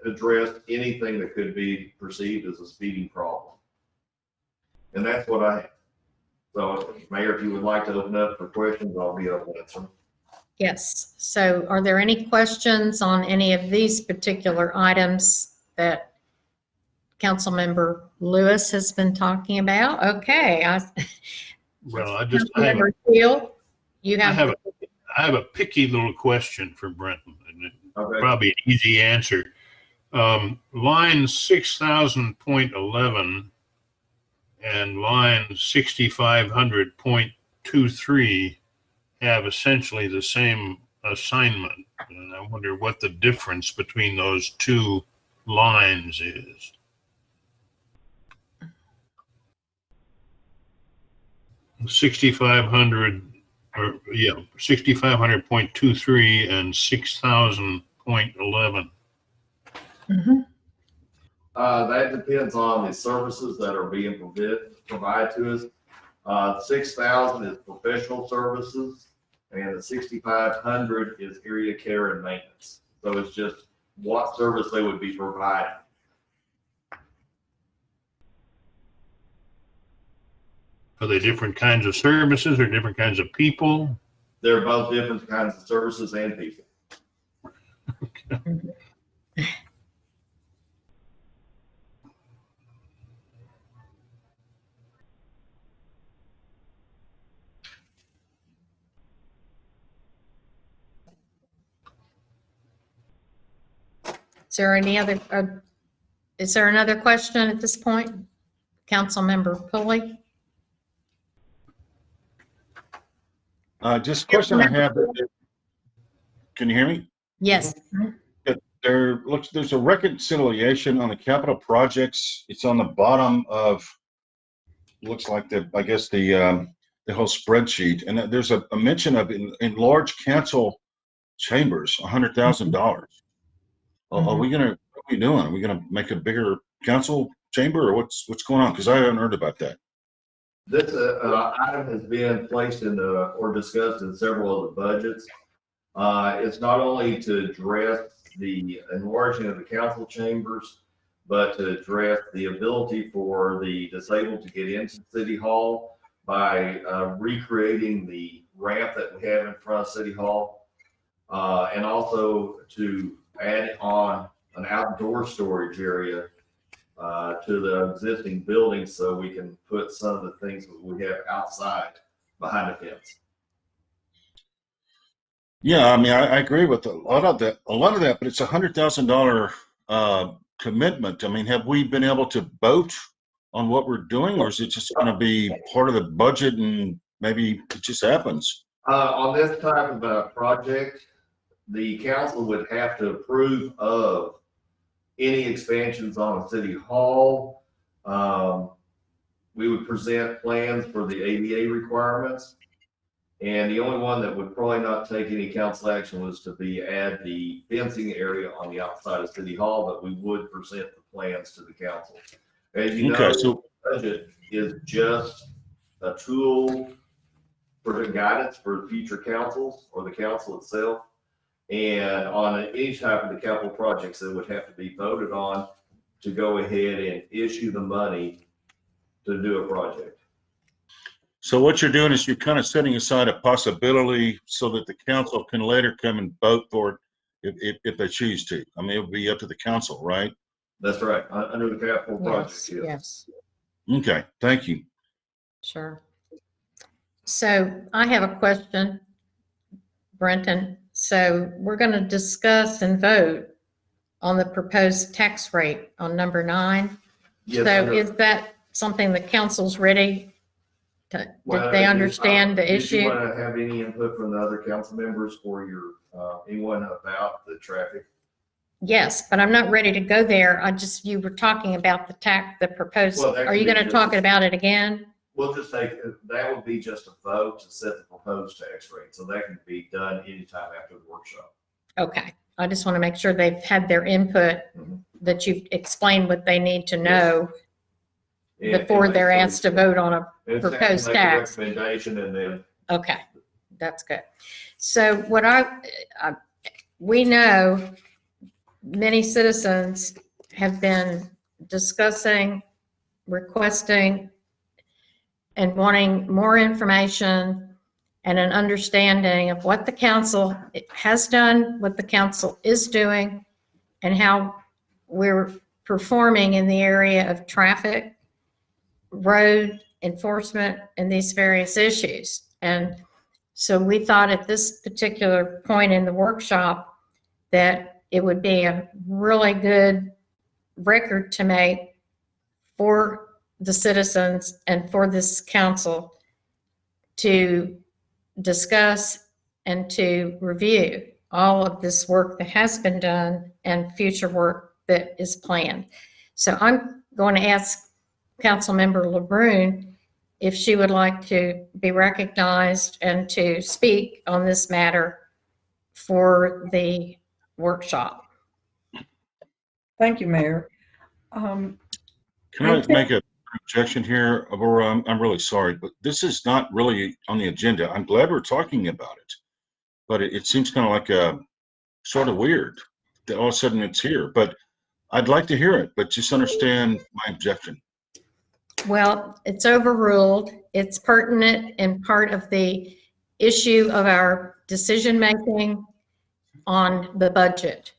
address anything that could be perceived as a speeding problem. And that's what I have. So, Mayor, if you would like to open up for questions, I'll be able to answer. Yes. So are there any questions on any of these particular items that Councilmember Lewis has been talking about? Okay. Well, I have a picky little question for Brenton, and Okay. probably an easy answer. Line 6000.11 and line 6500.23 have essentially the same assignment. And I wonder what the difference between those 2 lines is. Yeah, 6500.23 and 6000.11. That depends on the services that are being provided to us. 6,000 is professional services, and the 6,500 is area care and maintenance. So it's just what service they would be providing. Are they different kinds of services or different kinds of people? They're both different kinds of services and people. Is there another question at this point? Councilmember Pulley? Just a question I have. Can you hear me? Yes. There's a reconciliation on the capital projects. It's on the bottom of, looks like the whole spreadsheet. And there's a mention of in large cancel chambers, $100,000. What are we doing? Are we gonna make a bigger council chamber, or what's going on? Because I haven't heard about that. This item has been placed in or discussed in several of the budgets. It's not only to address the enlarging of the council chambers, but to address the ability for the disabled to get into City Hall by recreating the ramp that we have in front of City Hall, and also to add on an outdoor storage area to the existing building so we can put some of the things that we have outside behind the fence. Yeah, I mean, I agree with a lot of that, but it's $100,000 commitment. I mean, have we been able to vote on what we're doing, or is it just going to be part of the budget and maybe it just happens? On this type of a project, the council would have to approve of any expansions on City Hall. We would present plans for the ADA requirements. And the only one that would probably not take any council action was to add the fencing area on the outside of City Hall, but we would present the plans to the council. As you know, the budget is just a tool for the guidance for future councils or the council itself. And on any type of the capital projects that would have to be voted on to go ahead and issue the money to do a project. So what you're doing is you're kind of setting aside a possibility so that the council can later come and vote for it if they choose to. I mean, it would be up to the council, right? That's right, under the capital project. Yes. Okay, thank you. Sure. So I have a question, Brenton. So we're going to discuss and vote on the proposed tax rate on number 9. Yes, So is that something the council's ready to, did they understand the issue? Did you want to have any input from the other council members or your anyone about the traffic? Yes, but I'm not ready to go there. You were talking about the proposed, Well, that are you could be going to talk about it again? We'll just that would be just a vote to set the proposed tax rate. So that can be done anytime after the workshop. Okay. I just want to make sure they've had their input, that you've explained what they need to know before they're asked to vote on a proposed tax. Recommendation and then. Okay, that's good. So what we know many citizens have been discussing, requesting, and wanting more information and an understanding of what the council has done, what the council is doing, and how we're performing in the area of traffic, road enforcement, and these various issues. And so we thought at this particular point in the workshop that it would be a really good record to make for the citizens and for this council to discuss and to review all of this work that has been done and future work that is planned. So I'm going to ask Councilmember LeBrun if she would like to be recognized and to speak on this matter for the workshop. Thank you, Mayor. Can I make a objection here, Aurora? I'm really sorry, but this is not really on the agenda. I'm glad we're talking about it, but it seems kind of like a sort of weird that all of a sudden it's here. But I'd like to hear it, but just understand my objection. Well, it's overruled. It's pertinent and part of the issue of our decision-making on the budget.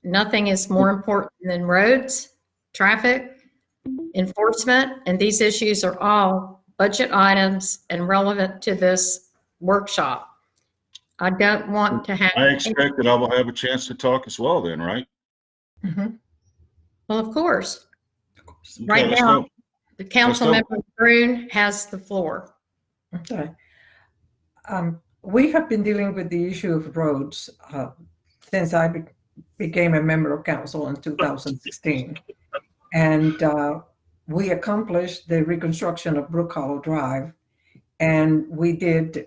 Nothing is more important than roads, traffic, enforcement, and these issues are all budget items and relevant to this workshop. I don't want to have. I expect that I will have a chance to talk as well then, right? Mm-hmm. Well, of course. Okay, Right let's now, go. the Councilmember Brune has the floor. Okay. We have been dealing with the issue of roads since I became a member of council in 2016. And we accomplished the reconstruction of Brook Hollow Drive. And we did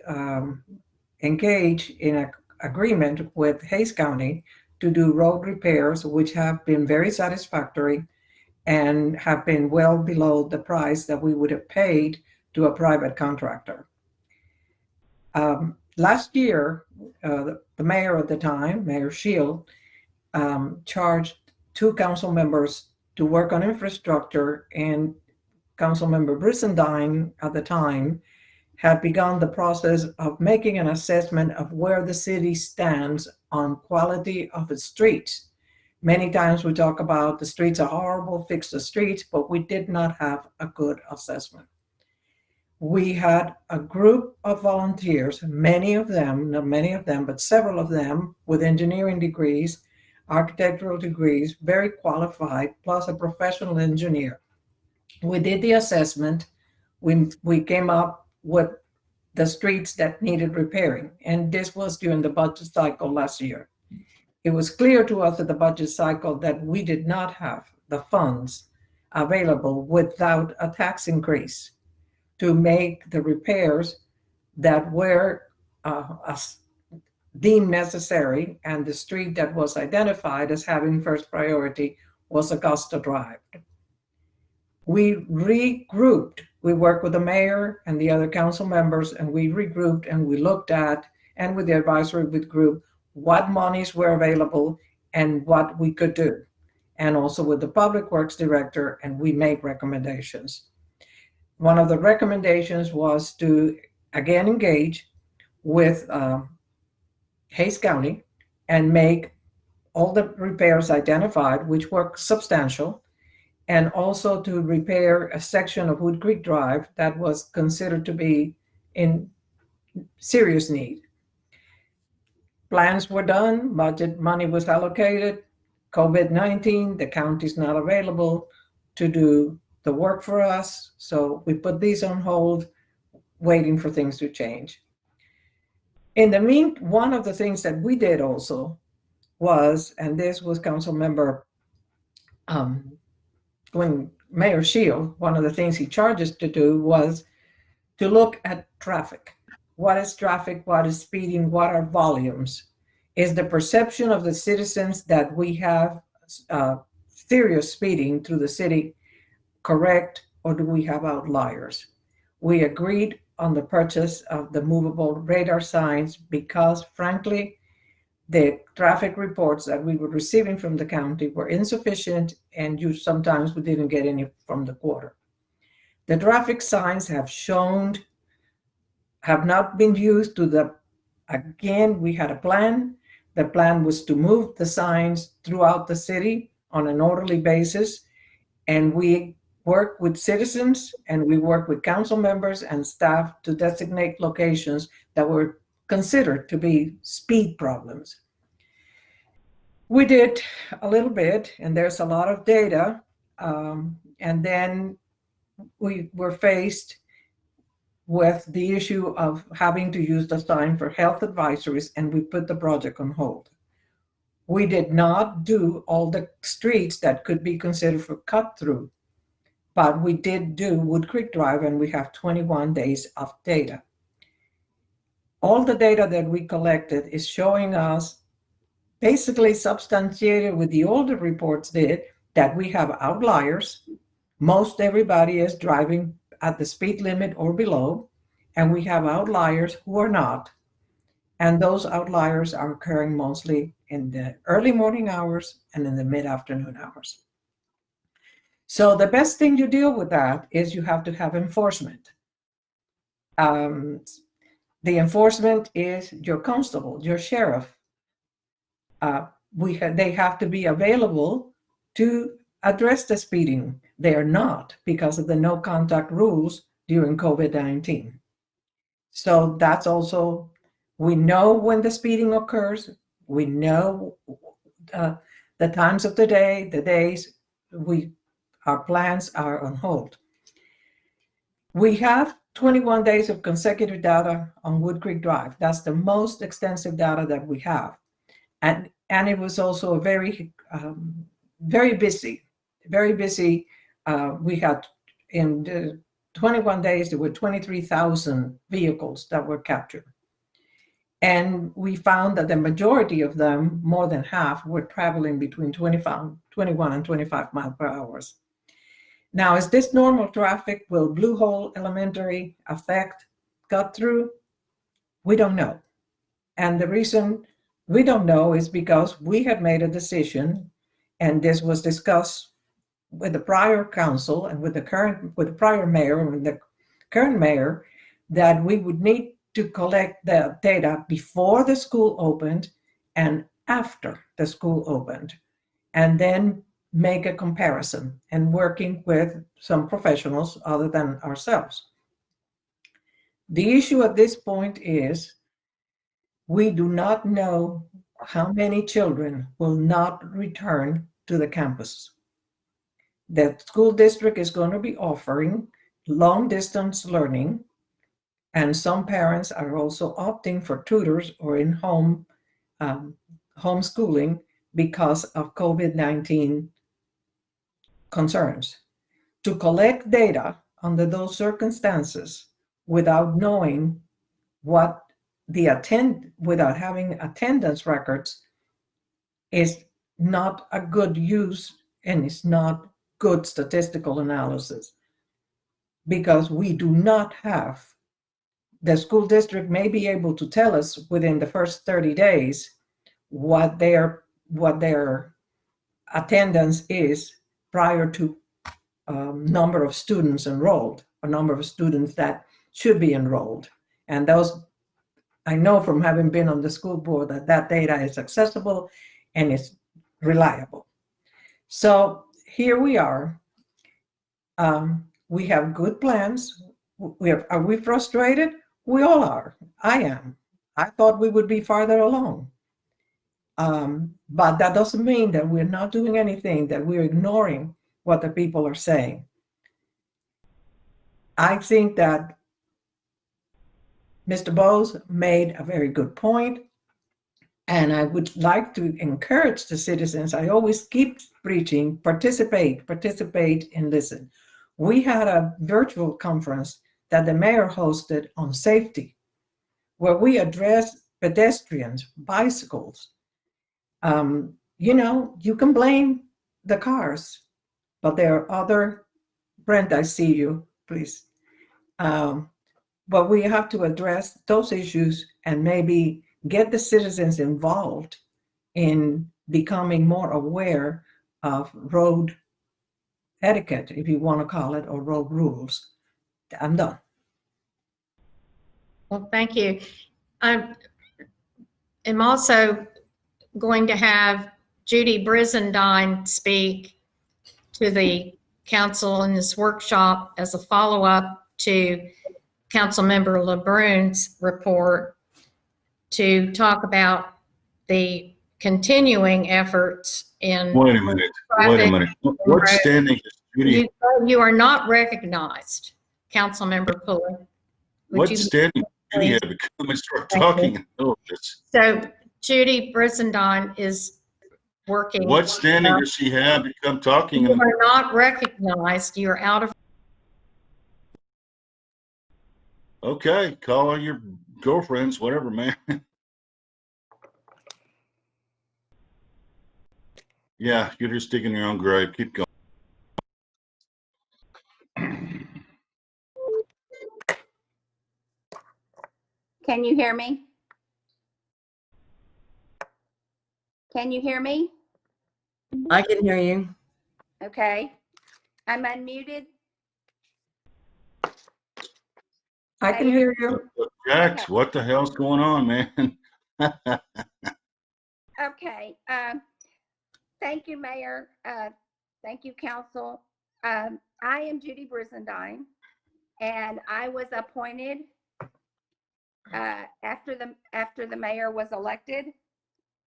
engage in an agreement with Hays County to do road repairs, which have been very satisfactory. and have been well below the price that we would have paid to a private contractor. Last year, the mayor at the time, Mayor Shield, charged 2 council members to work on infrastructure, and Councilmember Brisendine at the time had begun the process of making an assessment of where the city stands on quality of its streets. Many times we talk about the streets are horrible, fix the streets, but we did not have a good assessment. We had a group of volunteers, many of them, not many of them, but several of them with engineering degrees, architectural degrees, very qualified, plus a professional engineer. We did the assessment. We came up with the streets that needed repairing, and this was during the budget cycle last year. It was clear to us at the budget cycle that we did not have the funds available without a tax increase to make the repairs that were deemed necessary, and the street that was identified as having first priority was Augusta Drive. We regrouped. We worked with the mayor and the other council members, and we regrouped and we looked at, and with the advisory group, what monies were available and what we could do, and also with the public works director, and we made recommendations. One of the recommendations was to again engage with Hays County and make all the repairs identified, which were substantial, and also to repair a section of Woodcreek Drive that was considered to be in serious need. Plans were done, budget money was allocated. COVID-19, the county's not available to do the work for us, so we put these on hold, waiting for things to change. In the meantime, one of the things that we did also was, and this was Council Member when Mayor Shield, one of the things he charged us to do was to look at traffic. What is traffic? What is speeding? What are volumes? Is the perception of the citizens that we have serious speeding through the city correct, or do we have outliers? We agreed on the purchase of the movable radar signs because, frankly, the traffic reports that we were receiving from the county were insufficient, and sometimes we didn't get any from the quarter. The traffic signs have not been used again, we had a plan. The plan was to move the signs throughout the city on an orderly basis, and we work with citizens and we work with council members and staff to designate locations that were considered to be speed problems. We did a little bit, and there's a lot of data, and then we were faced with the issue of having to use the sign for health advisories, and we put the project on hold. We did not do all the streets that could be considered for cut through, but we did do Woodcreek Drive, and we have 21 days of data. All the data that we collected is showing us, basically substantiated with the older reports did, that we have outliers. Most everybody is driving at the speed limit or below, and we have outliers who are not. And those outliers are occurring mostly in the early morning hours and in the mid-afternoon hours. So the best thing to deal with that is you have to have enforcement. The enforcement is your constable, your sheriff. They have to be available to address the speeding. They are not, because of the no contact rules during COVID-19. So that's also, we know when the speeding occurs. We know the times of the day, the days. Our plans are on hold. We have 21 days of consecutive data on Woodcreek Drive. That's the most extensive data that we have. And it was also a very busy. We had, in the 21 days, there were 23,000 vehicles that were captured. And we found that the majority of them, more than half, were traveling between 21 and 25 miles per hour. Now, is this normal traffic? Will Blue Hole Elementary affect cut through? We don't know. And the reason we don't know is because we had made a decision, and this was discussed with the prior council and with the prior mayor and with the current mayor, that we would need to collect the data before the school opened and after the school opened, and then make a comparison and working with some professionals other than ourselves. The issue at this point is we do not know how many children will not return to the campus. The school district is going to be offering long distance learning, and some parents are also opting for tutors or in-home homeschooling because of COVID-19 concerns. To collect data under those circumstances without knowing what without having attendance records is not a good use, and it's not good statistical analysis, because we do not have, the school district may be able to tell us within the first 30 days what their attendance is prior to number of students enrolled, a number of students that should be enrolled. And those, I know from having been on the school board, that data is accessible and it's reliable. So here we are. We have good plans. Are we frustrated? We all are. I am. I thought we would be farther along. But that doesn't mean that we're not doing anything, that we're ignoring what the people are saying. I think that Mr. Bowes made a very good point, and I would like to encourage the citizens. I always keep preaching, participate, and listen. We had a virtual conference that the mayor hosted on safety, where we addressed pedestrians, bicycles. You can blame the cars, but there are other, Brent, I see you, please. But we have to address those issues and maybe get the citizens involved in becoming more aware of road etiquette, if you want to call it, or road rules. I'm done. Well, thank you. I am also going to have Judy Brizendine speak to the council in this workshop as a follow-up to Councilmember LeBrun's report, to talk about the continuing efforts in Wait a minute. What standing is Judy? You are not recognized, Councilmember Pulley. What standing does Judy have to come and start talking in the middle of this? So Judy Brizendine is working. What standing does she have to come talking? You are not recognized. You're out of. Okay, call all your girlfriends, whatever, man. Yeah, you're just digging your own grave. Keep going. Can you hear me? Can you hear me? I can hear you. Okay. I'm unmuted. I can hear you. Jax, what the hell's going on, man? Okay. Thank you, Mayor. Thank you, Council. I am Judy Brizendine, and I was appointed after the mayor was elected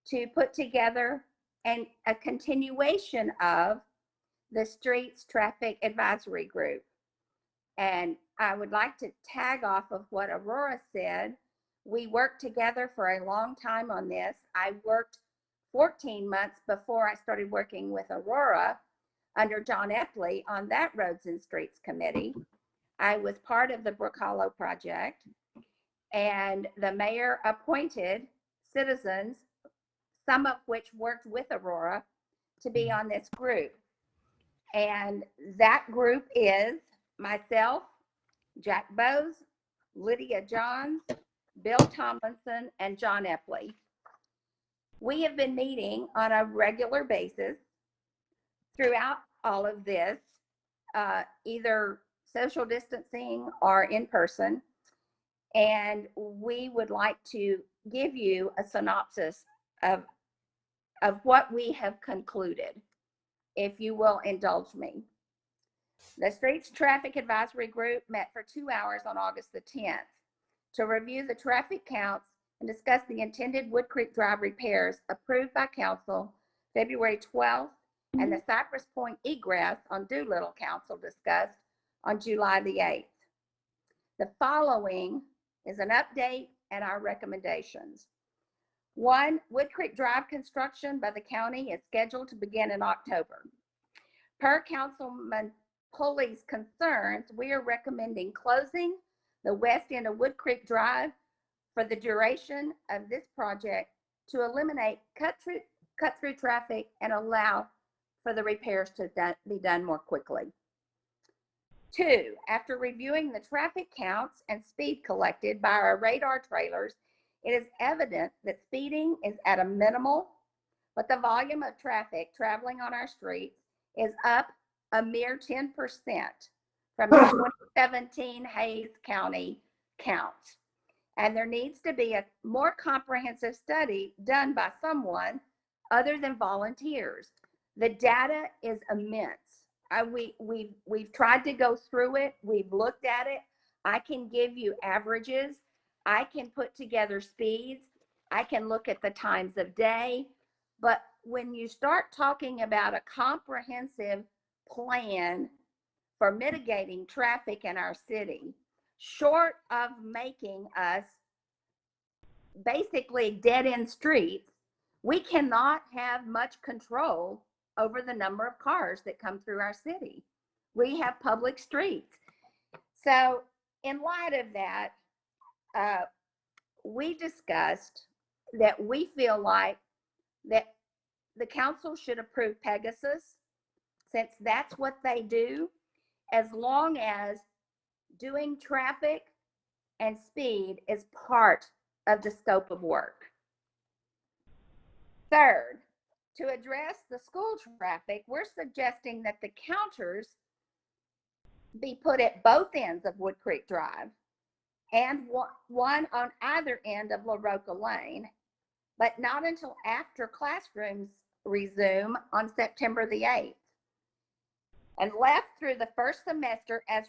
to put together a continuation of the Streets Traffic Advisory Group. And I would like to tag off of what Aurora said. We worked together for a long time on this. I worked 14 months before I started working with Aurora under John Epley on that Roads and Streets Committee. I was part of the Brook Hollow project, and the mayor appointed citizens, some of which worked with Aurora, to be on this group. And that group is myself, Jack Bowes, Lydia Johns, Bill Tomlinson, and John Epley. We have been meeting on a regular basis throughout all of this, either social distancing or in person. And we would like to give you a synopsis of what we have concluded, if you will indulge me. The Streets Traffic Advisory Group met for 2 hours on August the 10th to review the traffic counts and discuss the intended Woodcreek Drive repairs approved by council February 12th, and the Cypress Point egress on Doolittle Council discussed on July the 8th. The following is an update and our recommendations. 1, Woodcreek Drive construction by the county is scheduled to begin in October. Per Councilman Pulley's concerns, we are recommending closing the west end of Woodcreek Drive for the duration of this project to eliminate cut-through traffic and allow for the repairs to be done more quickly. 2, after reviewing the traffic counts and speed collected by our radar trailers, it is evident that speeding is at a minimal, but the volume of traffic traveling on our streets is up a mere 10% from the 2017 Hayes County counts. And there needs to be a more comprehensive study done by someone other than volunteers. The data is immense. We've tried to go through it. We've looked at it. I can give you averages. I can put together speeds. I can look at the times of day. But when you start talking about a comprehensive plan for mitigating traffic in our city, short of making us basically dead-end streets, we cannot have much control over the number of cars that come through our city. We have public streets. So in light of that, we discussed that we feel like that the council should approve Pegasus, since that's what they do, as long as doing traffic and speed is part of the scope of work. Third, to address the school traffic, we're suggesting that the counters be put at both ends of Woodcreek Drive and one on either end of La Roca Lane, but not until after classrooms resume on September the 8th, and left through the first semester as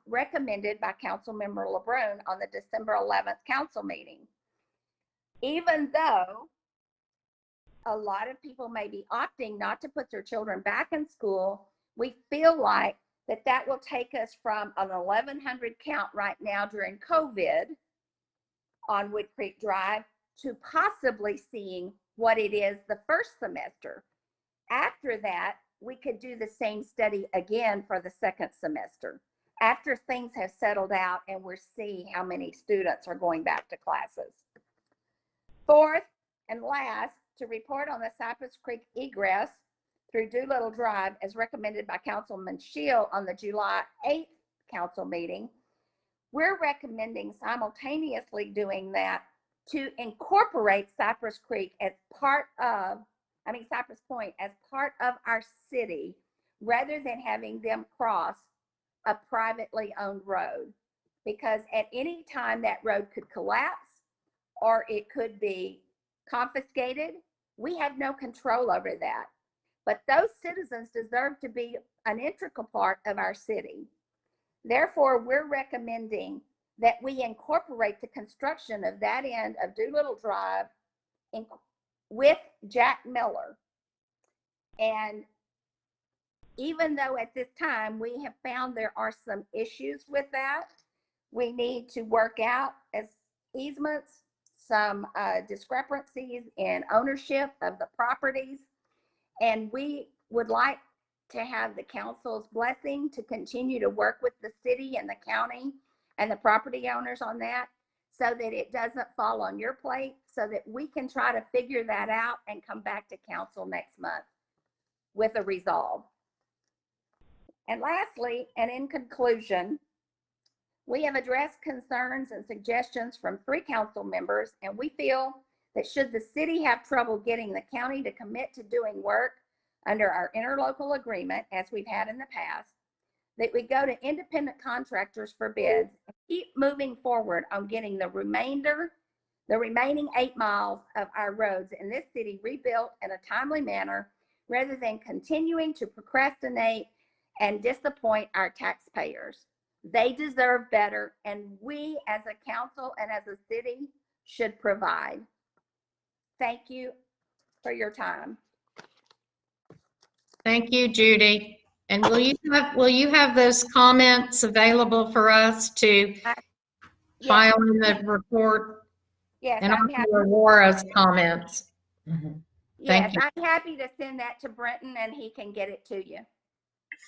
recommended by Councilmember LeBrun on the December 11th council meeting. Even though a lot of people may be opting not to put their children back in school, we feel like that will take us from an 1,100 count right now during COVID on Woodcreek Drive to possibly seeing what it is the first semester. After that, we could do the same study again for the second semester, after things have settled out and we'll see how many students are going back to classes. Fourth and last, to report on the Cypress Creek egress through Doolittle Drive as recommended by Councilman Shield on the July 8th council meeting, we're recommending simultaneously doing that to incorporate Cypress Creek as Cypress Point as part of our city, rather than having them cross a privately owned road. Because at any time that road could collapse or it could be confiscated. We have no control over that. But those citizens deserve to be an integral part of our city. Therefore, we're recommending that we incorporate the construction of that end of Doolittle Drive with Jack Miller. And even though at this time we have found there are some issues with that, we need to work out as easements, some discrepancies in ownership of the properties. And we would like to have the council's blessing to continue to work with the city and the county and the property owners on that, so that it doesn't fall on your plate, so that we can try to figure that out and come back to council next month with a resolve. And lastly, and in conclusion, we have addressed concerns and suggestions from 3 council members, and we feel that should the city have trouble getting the county to commit to doing work under our interlocal agreement, as we've had in the past, that we go to independent contractors for bids and keep moving forward on getting the remaining 8 miles of our roads in this city rebuilt in a timely manner, rather than continuing to procrastinate and disappoint our taxpayers. They deserve better, and we as a council and as a city should provide. Thank you for your time. Thank you, Judy. And will you have those comments available for us to Yes, file in the report? yes, And I'm happy. also Laura's comments. Yes, you. I'm happy to send that to Brenton and he can get it to you.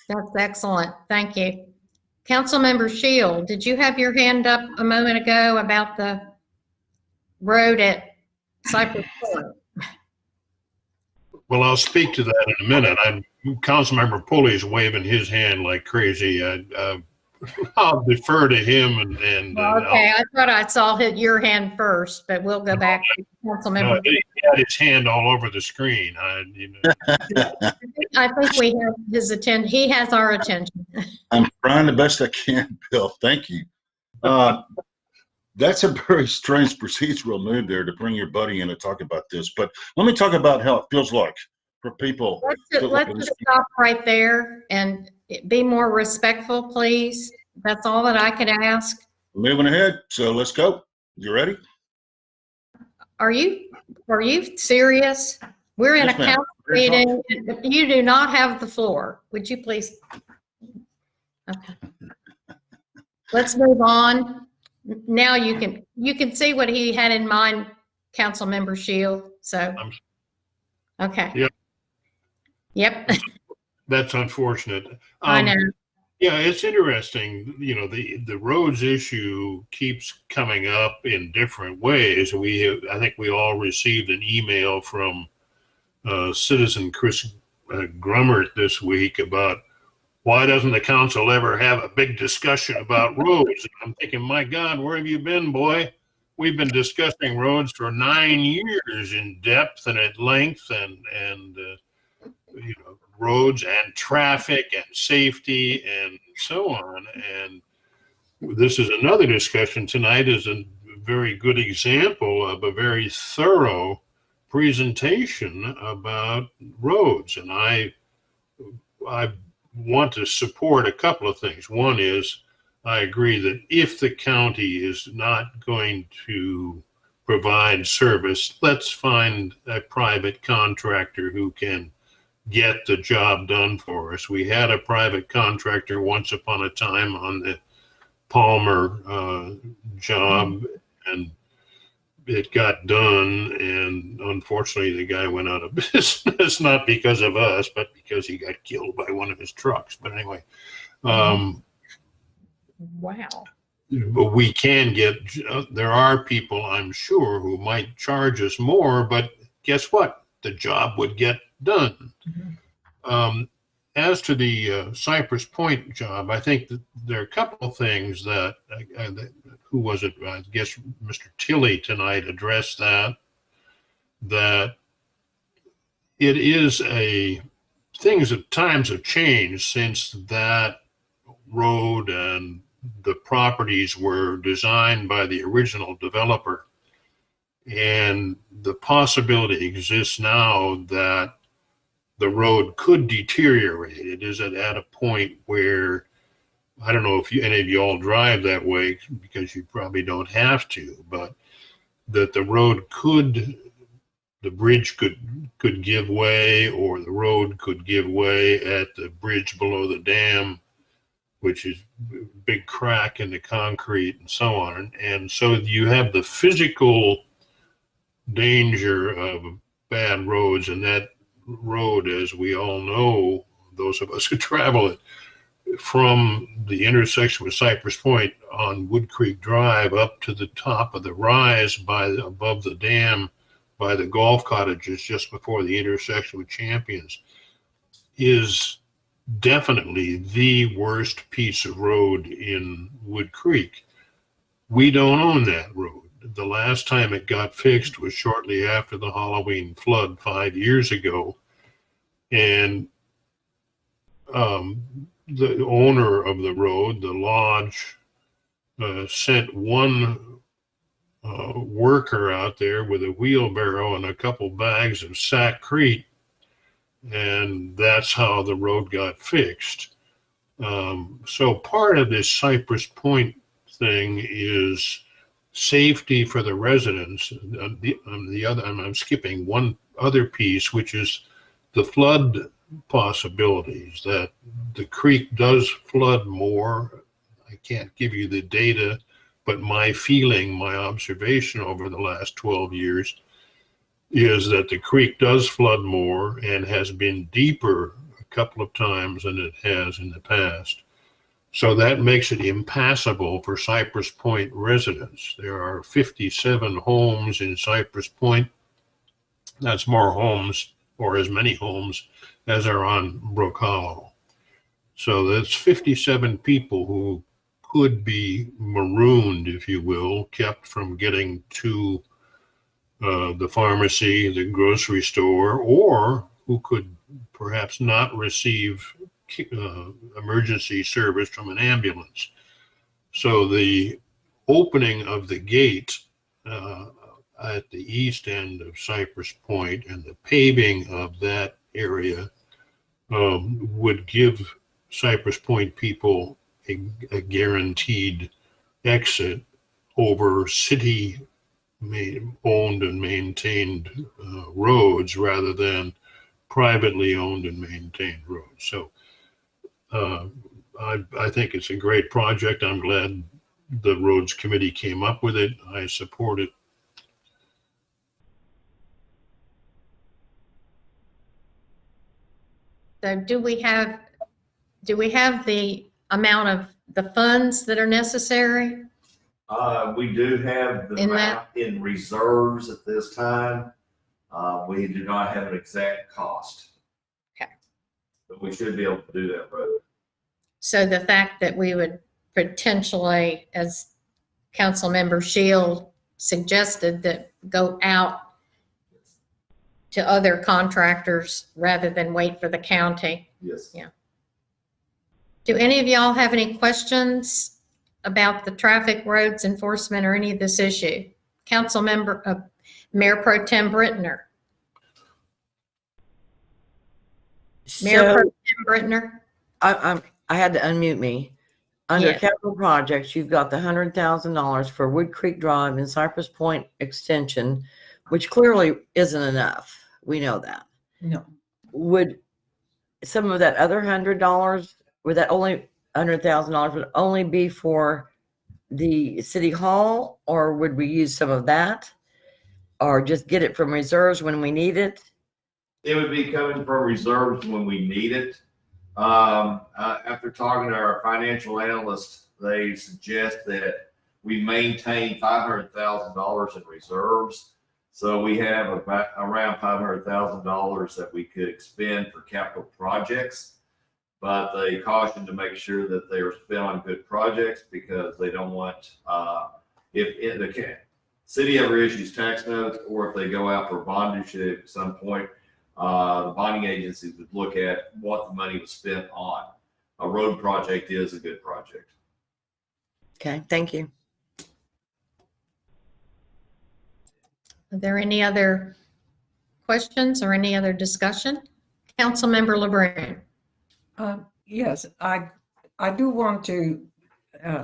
That's excellent. Thank you. Councilmember Shield, did you have your hand up a moment ago about the road at Cypress Point? Well, I'll speak to that in a minute. Councilmember Pulley's waving his hand like crazy. I'll defer to him and Okay, I thought I saw your hand first, but we'll go back to Councilmember. he had his hand all over the screen. I think we have his attention. He has our attention. I'm trying the best I can, Bill. Thank you. That's a very strange procedural move there to bring your buddy in to talk about this. But let me talk about how it feels like for people. Let's just stop right there and be more respectful, please. That's all that I could ask. Moving ahead, so let's go. You ready? Are you serious? We're in a Yes, ma'am. council meeting. You do not have the floor. Would you please? Okay. Let's move on. Now you can see what he had in mind, Councilmember Shield. So, okay. Yep. Yep. That's unfortunate. I know. Yeah, it's interesting. You know, the roads issue keeps coming up in different ways. I think we all received an email from citizen Chris Grummert this week about why doesn't the council ever have a big discussion about roads? And I'm thinking, my God, where have you been, boy? We've been discussing roads for 9 years in depth and at length, and you know, roads and traffic and safety and so on. And this is another discussion tonight, is a very good example of a very thorough presentation about roads. And I want to support a couple of things. One is, I agree that if the county is not going to provide service, let's find a private contractor who can get the job done for us. We had a private contractor once upon a time on the Palmer job, and it got done, and unfortunately the guy went out of business, not because of us, but because he got killed by one of his trucks. But anyway, Wow. but we can get, there are people, I'm sure, who might charge us more, but guess what? The job would get done. As to the Cypress Point job, I think that there are a couple of things that, who was it? I guess Mr. Tilley tonight addressed that it is times have changed since that road and the properties were designed by the original developer. And the possibility exists now that the road could deteriorate. It is at a point where, I don't know if any of you all drive that way, because you probably don't have to, but that the bridge could give way, or the road could give way at the bridge below the dam, which is a big crack in the concrete and so on. And so you have the physical danger of bad roads, and that road, as we all know, those of us who travel it, from the intersection with Cypress Point on Woodcreek Drive up to the top of the rise above the dam by the golf cottages just before the intersection with Champions, is definitely the worst piece of road in Woodcreek. We don't own that road. The last time it got fixed was shortly after the Halloween flood 5 years ago. And the owner of the road, the lodge, sent one worker out there with a wheelbarrow and a couple bags of sackcrete, and that's how the road got fixed. So part of this Cypress Point thing is safety for the residents. I'm skipping one other piece, which is the flood possibilities, that the creek does flood more. I can't give you the data, but my feeling, my observation over the last 12 years is that the creek does flood more and has been deeper a couple of times than it has in the past. So that makes it impassable for Cypress Point residents. There are 57 homes in Cypress Point. That's more homes, or as many homes as are on Brook Hollow. So that's 57 people who could be marooned, if you will, kept from getting to the pharmacy, the grocery store, or who could perhaps not receive emergency service from an ambulance. So the opening of the gate at the east end of Cypress Point and the paving of that area would give Cypress Point people a guaranteed exit over city owned and maintained roads rather than privately owned and maintained roads. So I think it's a great project. I'm glad the Roads Committee came up with it. I support it. So do we have the amount of the funds that are necessary? We do have the In amount in reserves at this time. We do not have an exact cost. Okay. But we should be able to do that road. So the fact that we would potentially, as Councilmember Shield suggested, that go out to other contractors rather than wait for the county. Yes. Yeah. Do any of y'all have any questions about the traffic, roads enforcement, or any of this issue? Councilmember, Mayor Pro Tem Brittner. Mayor Pro So Tem Brittner. I had to unmute me. Under Yes. capital projects, you've got the $100,000 for Woodcreek Drive and Cypress Point Extension, which clearly isn't enough. We know that. No. Would some of that other $100, would that only $100,000 would only be for the city hall, or would we use some of that, or just get it from reserves when we need it? It would be coming from reserves when we need it. After talking to our financial analyst, they suggest that we maintain $500,000 in reserves. So we have about around $500,000 that we could expend for capital projects. But they caution to make sure that they are spent on good projects because they don't want, if the city ever issues tax notes or if they go out for bond issue at some point, the bonding agencies would look at what the money was spent on. A road project is a good project. Okay, thank you. Are there any other questions or any other discussion? Councilmember LeBrun. Yes, I do want to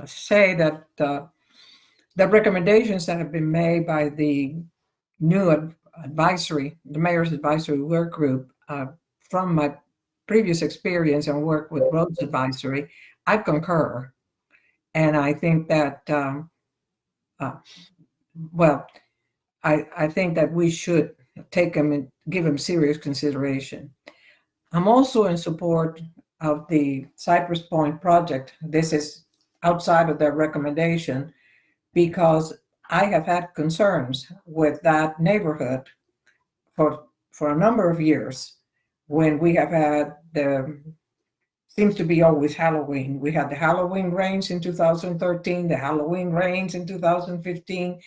say that the recommendations that have been made by the new advisory, the mayor's advisory work group, from my previous experience and work with roads advisory, I concur. And I think that, I think that we should take them and give them serious consideration. I'm also in support of the Cypress Point project. This is outside of their recommendation because I have had concerns with that neighborhood for a number of years when we have had the seems to be always Halloween. We had the Halloween rains in 2013, the Halloween rains in 2015,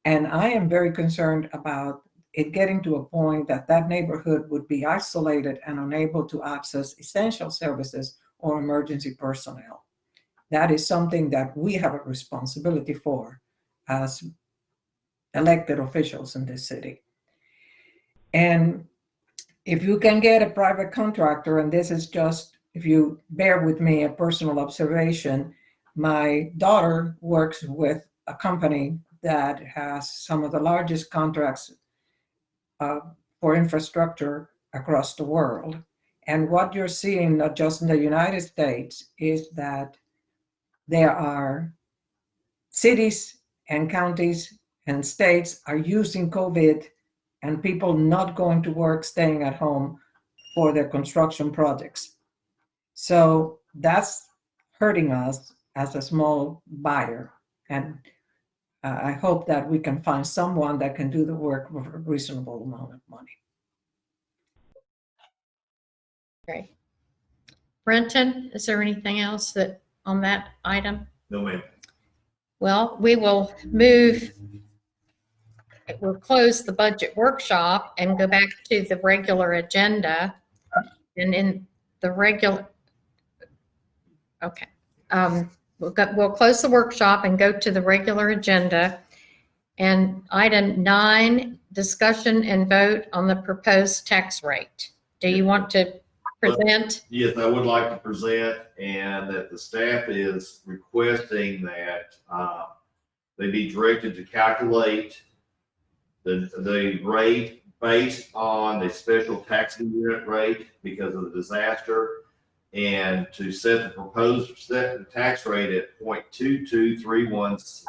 and I am very concerned about it getting to a point that that neighborhood would be isolated and unable to access essential services or emergency personnel. That is something that we have a responsibility for as elected officials in this city. And if you can get a private contractor, and this is just, if you bear with me, a personal observation, my daughter works with a company that has some of the largest contracts for infrastructure across the world. And what you're seeing, not just in the United States, is that there are cities and counties and states are using COVID and people not going to work, staying at home for their construction projects. So that's hurting us as a small buyer. And I hope that we can find someone that can do the work for a reasonable amount of money. Great. Brenton, is there anything else that on that item? No, ma'am. Well, we'll close the budget workshop and go back to the regular agenda. And in the regular, okay. We'll close the workshop and go to the regular agenda. And item 9, discussion and vote on the proposed tax rate. Do you want to present? Yes, I would like to present, and that the staff is requesting that they be directed to calculate the rate based on the special taxing unit rate because of the disaster, and to set the tax rate at 0.2231.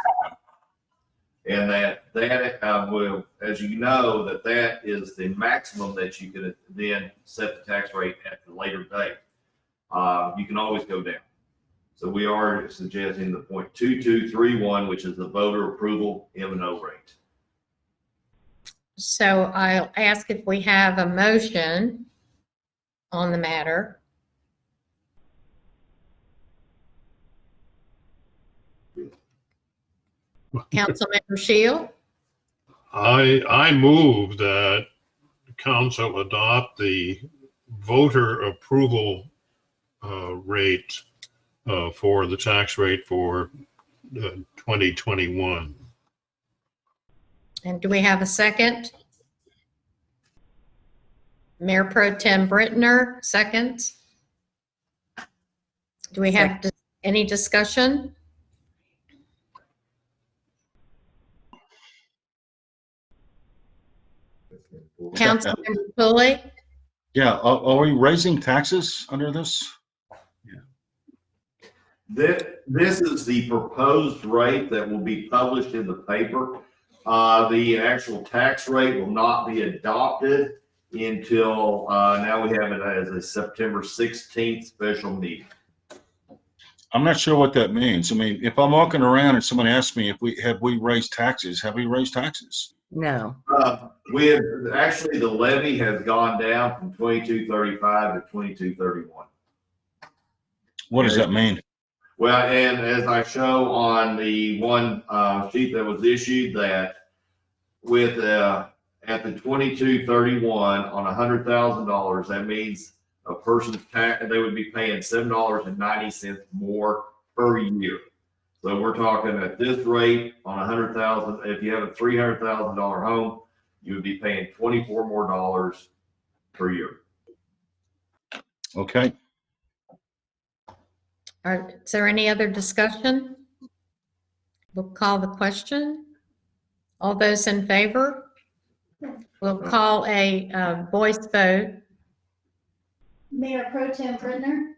And that will, as you know, that is the maximum that you could then set the tax rate at the later date. You can always go down. So we are suggesting the 0.2231, which is the voter approval M&O rate. So I'll ask if we have a motion on the matter. Councilmember Shield? I move that council adopt the voter approval rate for the tax rate for 2021. And do we have a second? Mayor Pro Tem Brittner, second. Do we have any discussion? Councilmember Pulley? Yeah, are we raising taxes under this? This is the proposed rate that will be published in the paper. The actual tax rate will not be adopted until now we have it as a September 16th special meeting. I'm not sure what that means. I mean, if I'm walking around and someone asks me if we raised taxes, have we raised taxes? No. We have actually, the levy has gone down from 2235 to 2231. What does that mean? Well, and as I show on the one sheet that was issued, that with at the 2231 on $100,000, that means a person's tax, they would be paying $7.90 more per year. So we're talking at this rate on 100,000. If you have a $300,000 home, you would be paying $24 more per year. Okay. Is there any other discussion? We'll call the question. All those in favor? We'll call a voice vote. Mayor Pro Tem Brittner,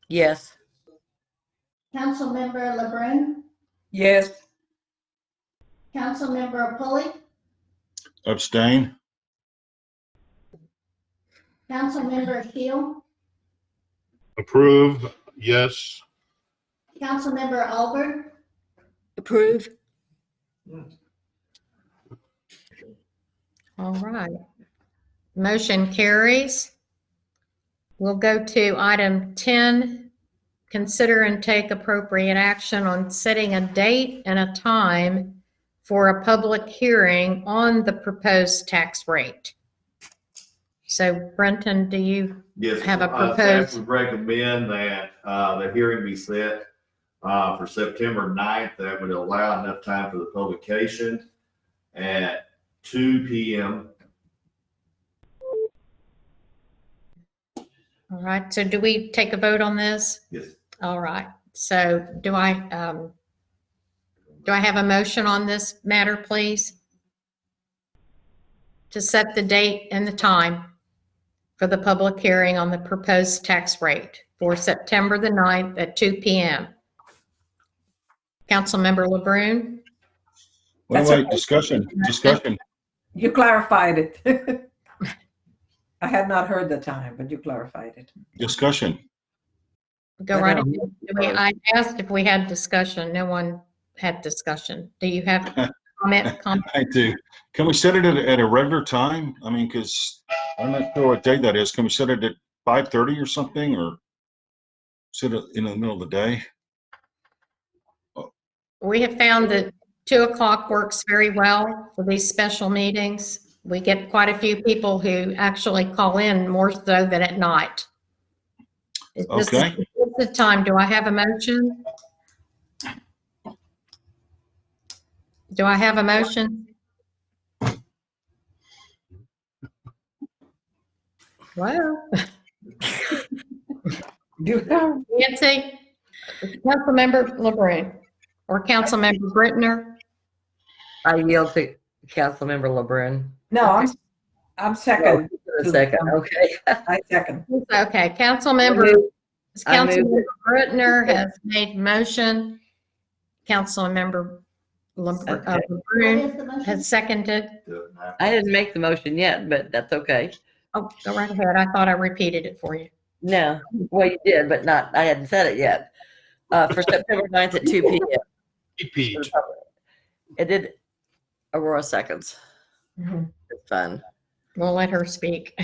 Yes. Councilmember LeBrun, Yes. Councilmember Pulley, Abstain? Councilmember Shield, Approve, yes. Councilmember Albert, Approve. All right. Motion carries. we'll go to item 10. Consider and take appropriate action on setting a date and a time for a public hearing on the proposed tax rate. So Brenton, do you Yes, have a staff proposed? would recommend that the hearing be set for September 9th. That would allow enough time for the publication at 2 p.m. All right, so do we take a vote on this? Yes. All right, so do I have a motion on this matter, please? To set the date and the time for the public hearing on the proposed tax rate for September the 9th at 2 p.m. Councilmember LeBrun? That's Wait, okay. discussion. You clarified it. I had not heard the time, but you clarified it. Discussion. Go right ahead. I asked if we had discussion. No one had discussion. Do you have comment? I do. Can we set it at a regular time? I mean, because I'm not sure what date that is. Can we set it at 5:30 or something, or set it in the middle of the day? We have found that 2 o'clock works very well for these special meetings. We get quite a few people who actually call in more so than at night. Okay. This is the time. Do I have a motion? Do I have a motion? Well, Nancy, Councilmember LeBrun or Councilmember Brittner? I yield to Councilmember LeBrun. No, I'm second. A second, okay. I second. Okay, Councilmember Brittner has made motion. Councilmember LeBrun has seconded. I didn't make the motion yet, but that's okay. Oh, go right ahead. I thought I repeated it for you. No, well, you did, but not, I hadn't said it yet. For September 9th at 2 p.m. Repeat. It did Aurora seconds. Mhm. It's fun. We'll let her speak.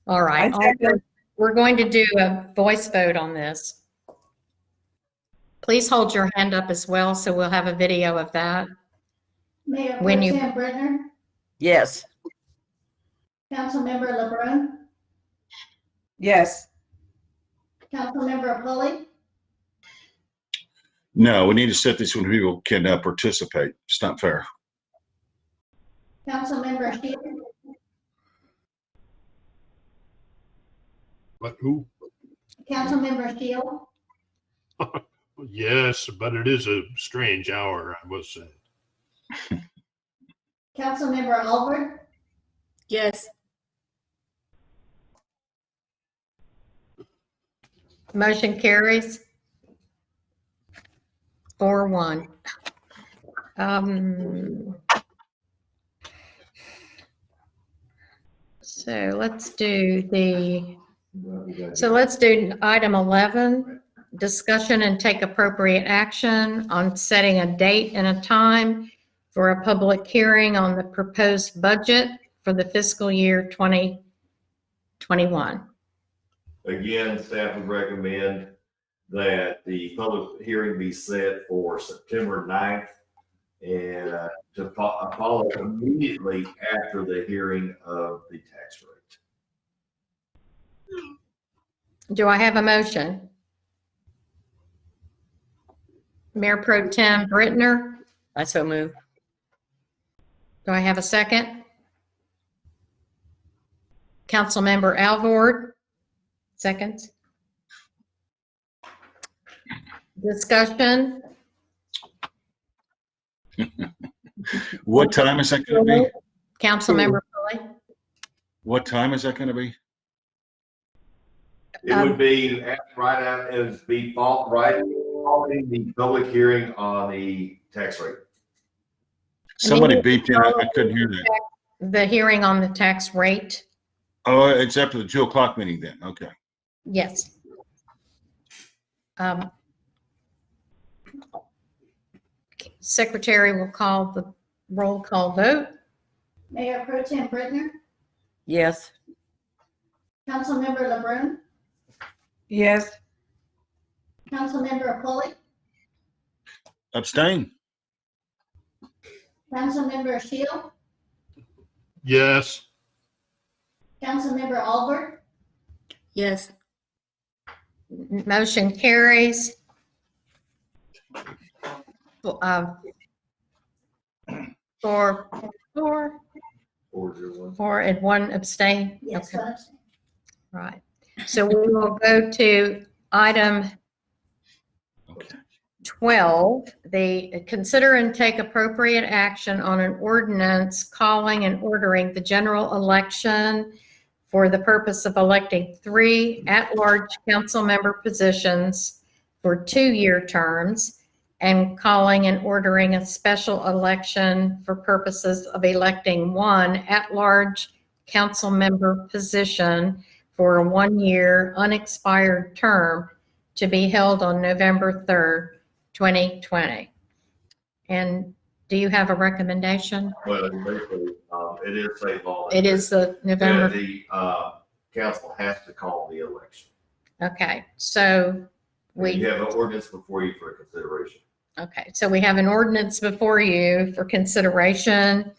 All right. I second. We're going to do a voice vote on this. Please hold your hand up as well, so we'll have a video of that. Mayor Pro When you- Tem Brenner, Yes. Councilmember LeBrun, Yes. Councilmember Pulley, No, we need to set this when people can participate. It's not fair. Councilmember Shield, But who? Councilmember Shield, Yes, but it is a strange hour, I must say. Councilmember Alford, Yes. Motion carries 4-1. So let's do item 11, discussion and take appropriate action on setting a date and a time for a public hearing on the proposed budget for the fiscal year 2021. Again, staff would recommend that the public hearing be set for September 9th and to follow immediately after the hearing of the tax rate. Do I have a motion? Mayor Pro Tem Brittner, I so move. do I have a second? Councilmember Alvord, seconds. Discussion? What time is that going to be? Councilmember Pulley? What time is that going to be? It would be following the public hearing on the tax rate. Somebody beeped in. I couldn't hear that. The hearing on the tax rate? Oh, it's after the 2 o'clock meeting then. Okay. Yes. Secretary will call the roll call vote. Mayor Pro Tem Brenner, Yes. Councilmember LeBrun, Yes. Councilmember Pulley, Abstain. Councilmember Shield, Yes. Councilmember Albert, Yes. Motion carries. Four, four and one abstain. yes, Okay. one. Right. So we will go to item Okay. 12, the consider and take appropriate action on an ordinance calling and ordering the general election for the purpose of electing 3 at-large council member positions for 2-year terms and calling and ordering a special election for purposes of electing 1 at-large council member position for a 1-year unexpired term to be held on November 3rd, 2020. And do you have a recommendation? Well, basically, it is state law. It is the That November. the council has to call the election. Okay, so You have an ordinance before you for consideration. okay, so we have an ordinance before you for consideration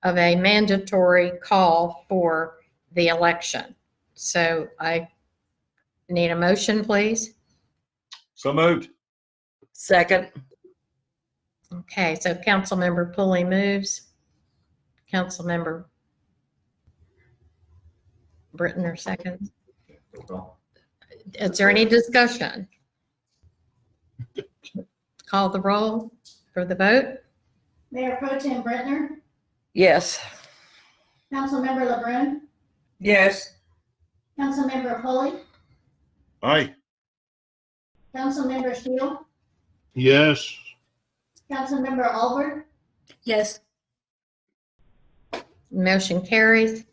of a mandatory call for the election. So I need a motion, please. So moved. Second. Okay, so Councilmember Pulley moves. Councilmember Brittner seconds. Is there any discussion? Call the roll for the vote. Mayor Pro Tem Brittner, Yes. Councilmember LeBrun, Yes. Councilmember Pulley, Aye. Councilmember Shield, Yes. Councilmember Albert, Yes. Motion carries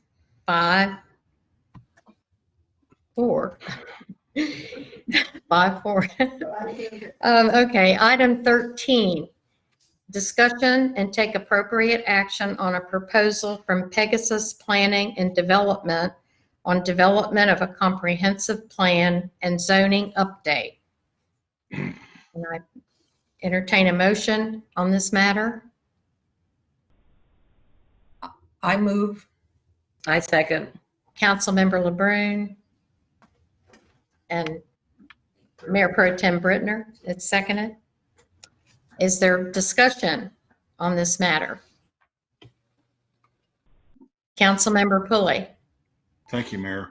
5-4. 5-4. Okay, item 13. Discussion and take appropriate action on a proposal from Pegasus Planning and Development on development of a comprehensive plan and zoning update. And I entertain a motion on this matter. I move. I second. Councilmember LeBrun and Mayor Pro Tem Brittner, it's seconded. Is there discussion on this matter? Councilmember Pulley. Thank you, Mayor.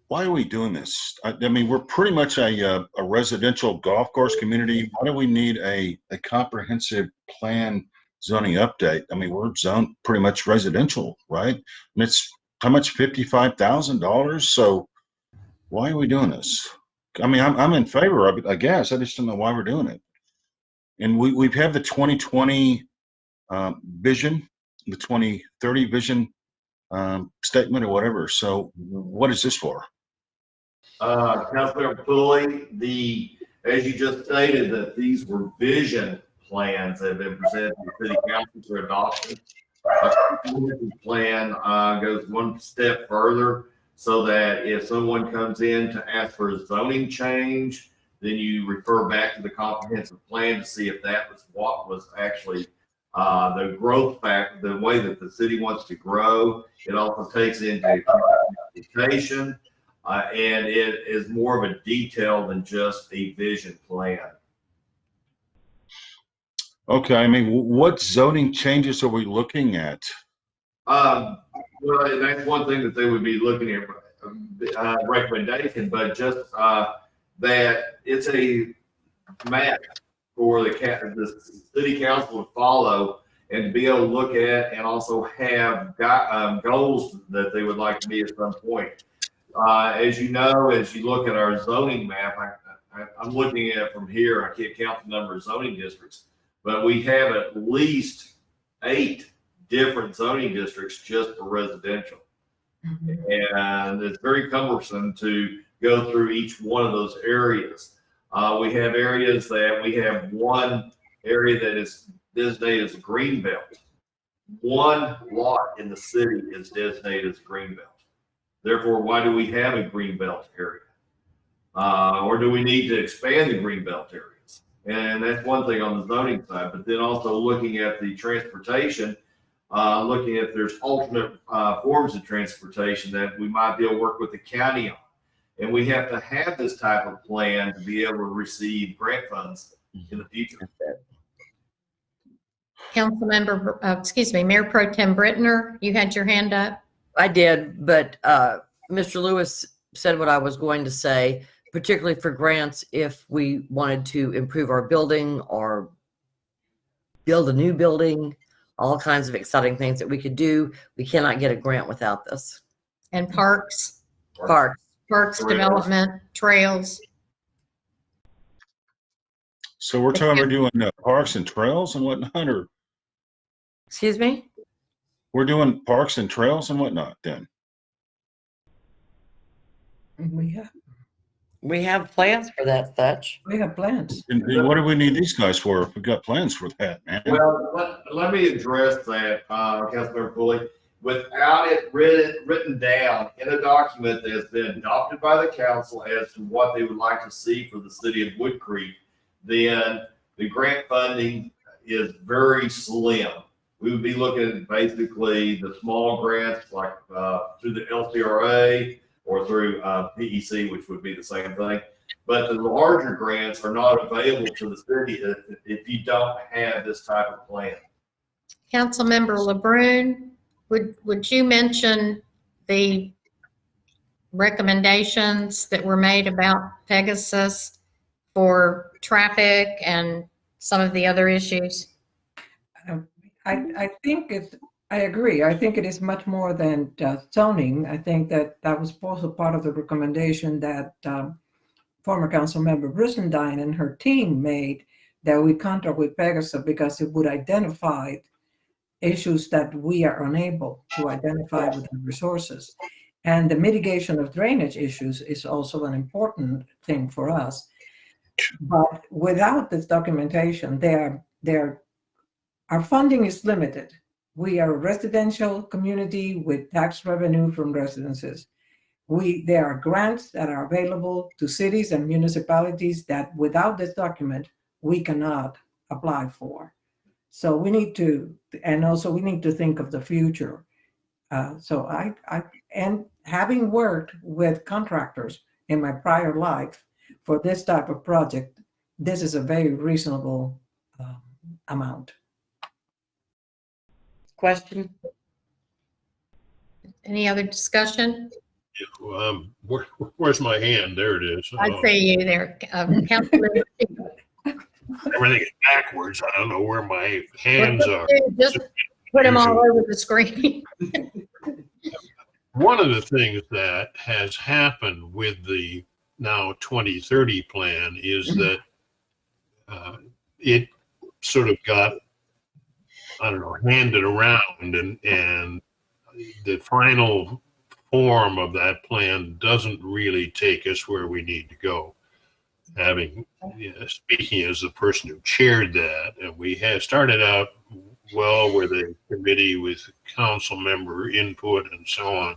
Why are we doing this? I mean, we're pretty much a residential golf course community. Why do we need a comprehensive plan zoning update? I mean, we're zoned pretty much residential, right? And it's how much? $55,000. So why are we doing this? I mean, I'm in favor of it, I guess. I just don't know why we're doing it. And we have the 2020 vision, the 2030 vision statement or whatever. So what is this for? Councilmember Pulley, as you just stated, that these were vision plans that have been presented to the city council for adoption. A comprehensive plan goes one step further, so that if someone comes in to ask for a zoning change, then you refer back to the comprehensive plan to see if that was what was actually the growth factor, the way that the city wants to grow. It also takes into education, and it is more of a detail than just a vision plan. Okay, I mean, what zoning changes are we looking at? Well, that's one thing that they would be looking at, recommendation, but just that it's a map for the city council to follow and to be able to look at, and also have goals that they would like to be at some point. As you know, as you look at our zoning map, I'm looking at it from here. I can't count the number of zoning districts, but we have at least 8 different zoning districts just for residential. And it's very cumbersome to go through each one of those areas. We have areas that we have one area that is designated as a green belt. One lot in the city is designated as a green belt. Therefore, why do we have a greenbelt area? Or do we need to expand the greenbelt areas? And that's one thing on the zoning side, but then also looking at the transportation, looking if there's alternate forms of transportation that we might be able to work with the county on. And we have to have this type of plan to be able to receive grant funds in the future. Councilmember, excuse me, Mayor Pro Tem Brittner, you had your hand up. I did, but Mr. Lewis said what I was going to say, particularly for grants, if we wanted to improve our building or build a new building, all kinds of exciting things that we could do. We cannot get a grant without this. And parks, Parks. parks Trails. development, trails. So we're talking about doing parks and trails and whatnot, or Excuse me? we're doing parks and trails and whatnot then? We have plans for that, Thutch. We have plans. And what do we need these guys for if we've got plans for that, man? Well, let me address that, Councilmember Pulley. Without it written down in a document that has been adopted by the council as to what they would like to see for the city of Woodcreek, then the grant funding is very slim. We would be looking at basically the small grants like through the LCRA or through PEC, which would be the same thing. But the larger grants are not available to the city if you don't have this type of plan. Councilmember LeBrun, would you mention the recommendations that were made about Pegasus for traffic and some of the other issues? I think I agree. I think it is much more than zoning. I think that was also part of the recommendation that former council member Brissendine and her team made, that we contract with Pegasus because it would identify issues that we are unable to identify with the resources. And the mitigation of drainage issues is also an important thing for us. But without this documentation, our funding is limited. We are a residential community with tax revenue from residences. There are grants that are available to cities and municipalities that without this document, we cannot apply for. So we need to, and also we need to think of the future. And having worked with contractors in my prior life for this type of project, this is a very reasonable amount. Question? Any other discussion? Where's my hand? There it is. I see you there, Councilmember. Everything is backwards. I don't know where my hands are. Just put them all over the screen. One of the things that has happened with the now 2030 plan is that it sort of got, I don't know, handed around, and the final form of that plan doesn't really take us where we need to go. Having, speaking as the person who chaired that, and we had started out well with a committee with council member input and so on.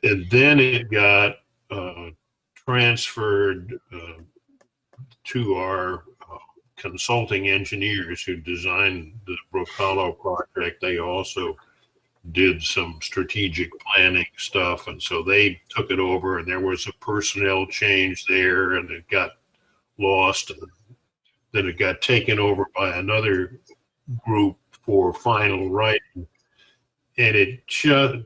And then it got transferred to our consulting engineers who designed the Brook Hollow project. They also did some strategic planning stuff, and so they took it over, and there was a personnel change there, and it got lost, and then it got taken over by another group for final writing, and it just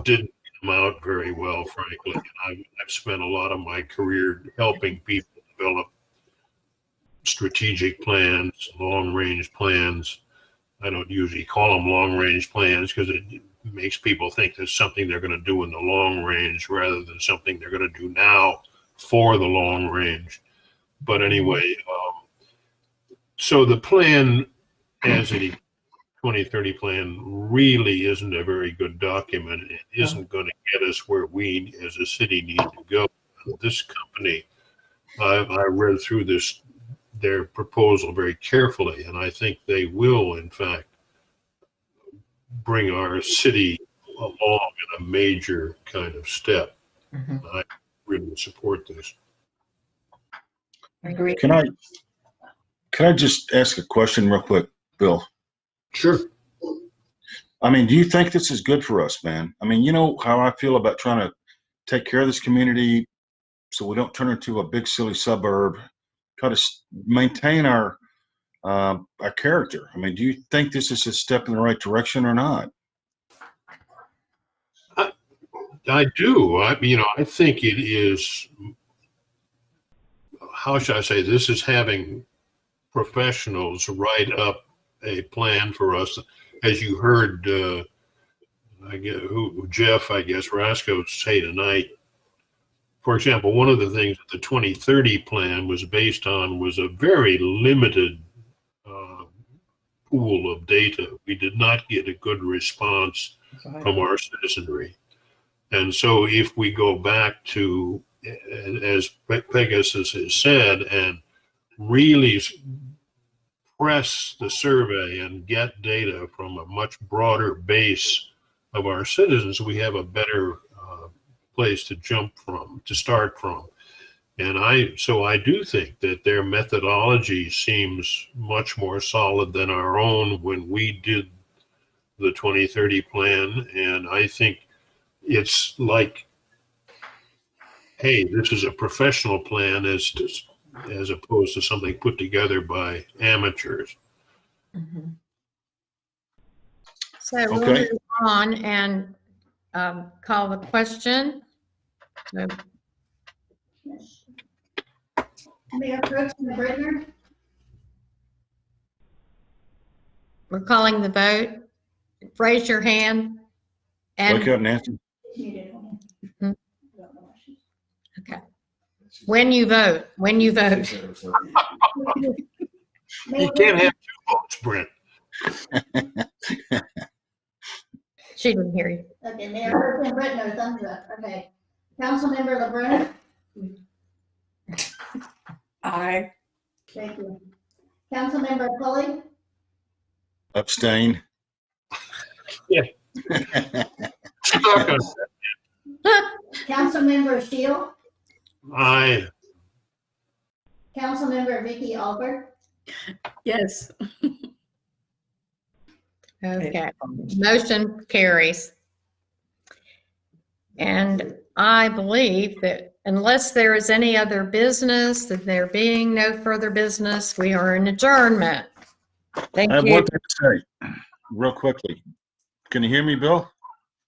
didn't come out very well, frankly. And I've spent a lot of my career helping people develop strategic plans, long-range plans. I don't usually call them long-range plans because it makes people think there's something they're going to do in the long range rather than something they're going to do now for the long range. But anyway, so the plan as a 2030 plan really isn't a very good document. It isn't going to get us where we as a city need to go. This company, I read through their proposal very carefully, and I think they will, in fact, bring our city along in a a major kind of step. Mhm. I really support this. Agreed. Can I just ask a question real quick, Bill? Sure. I mean, do you think this is good for us, man? I mean, you know how I feel about trying to take care of this community so we don't turn into a big silly suburb, try to maintain our character. I mean, do you think this is a step in the right direction or not? I do. I think it is, how should I say, this is having professionals write up a plan for us. As you heard, Jeff Rasco say tonight, for example, one of the things that the 2030 plan was based on was a very limited pool of data. We did not get a good response from our citizenry. And so if we go back to, as Pegasus has said, and really press the survey and get data from a much broader base of our citizens, we have a better place to start from. And I do think that their methodology seems much more solid than our own when we did the 2030 plan. And I think it's like, hey, this is a professional plan as opposed to something put together by amateurs. Mhm. So we'll Okay. move on and call the question. So Mayor Pro Tem Britner, we're calling the vote. Raise your hand. Wake And up, Nancy. Mhm. okay. When you vote. You can't have two votes, Brent. She didn't hear you. Okay, Mayor Pro Tem Britner, thumbs up. Okay. Councilmember LeBrun, Aye. thank you. Councilmember Pulley, Abstain. Yeah. Stuck on Councilmember Shield, aye. Councilmember Vicky Albert, Yes. Okay. Motion carries. And I believe that unless there is any other business, that there being no further business, we are in adjournment. Thank I have you. one thing to say real quickly. Can you hear me, Bill?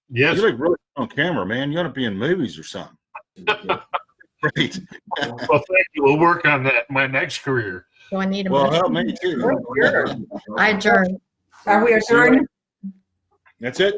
Yes. You look really on camera, man. You ought to be in movies or something. Great. Well, thank you. We'll work on that in my next career. Do I need a Well, motion? help me too. I adjourn. Are we adjourned? That's it?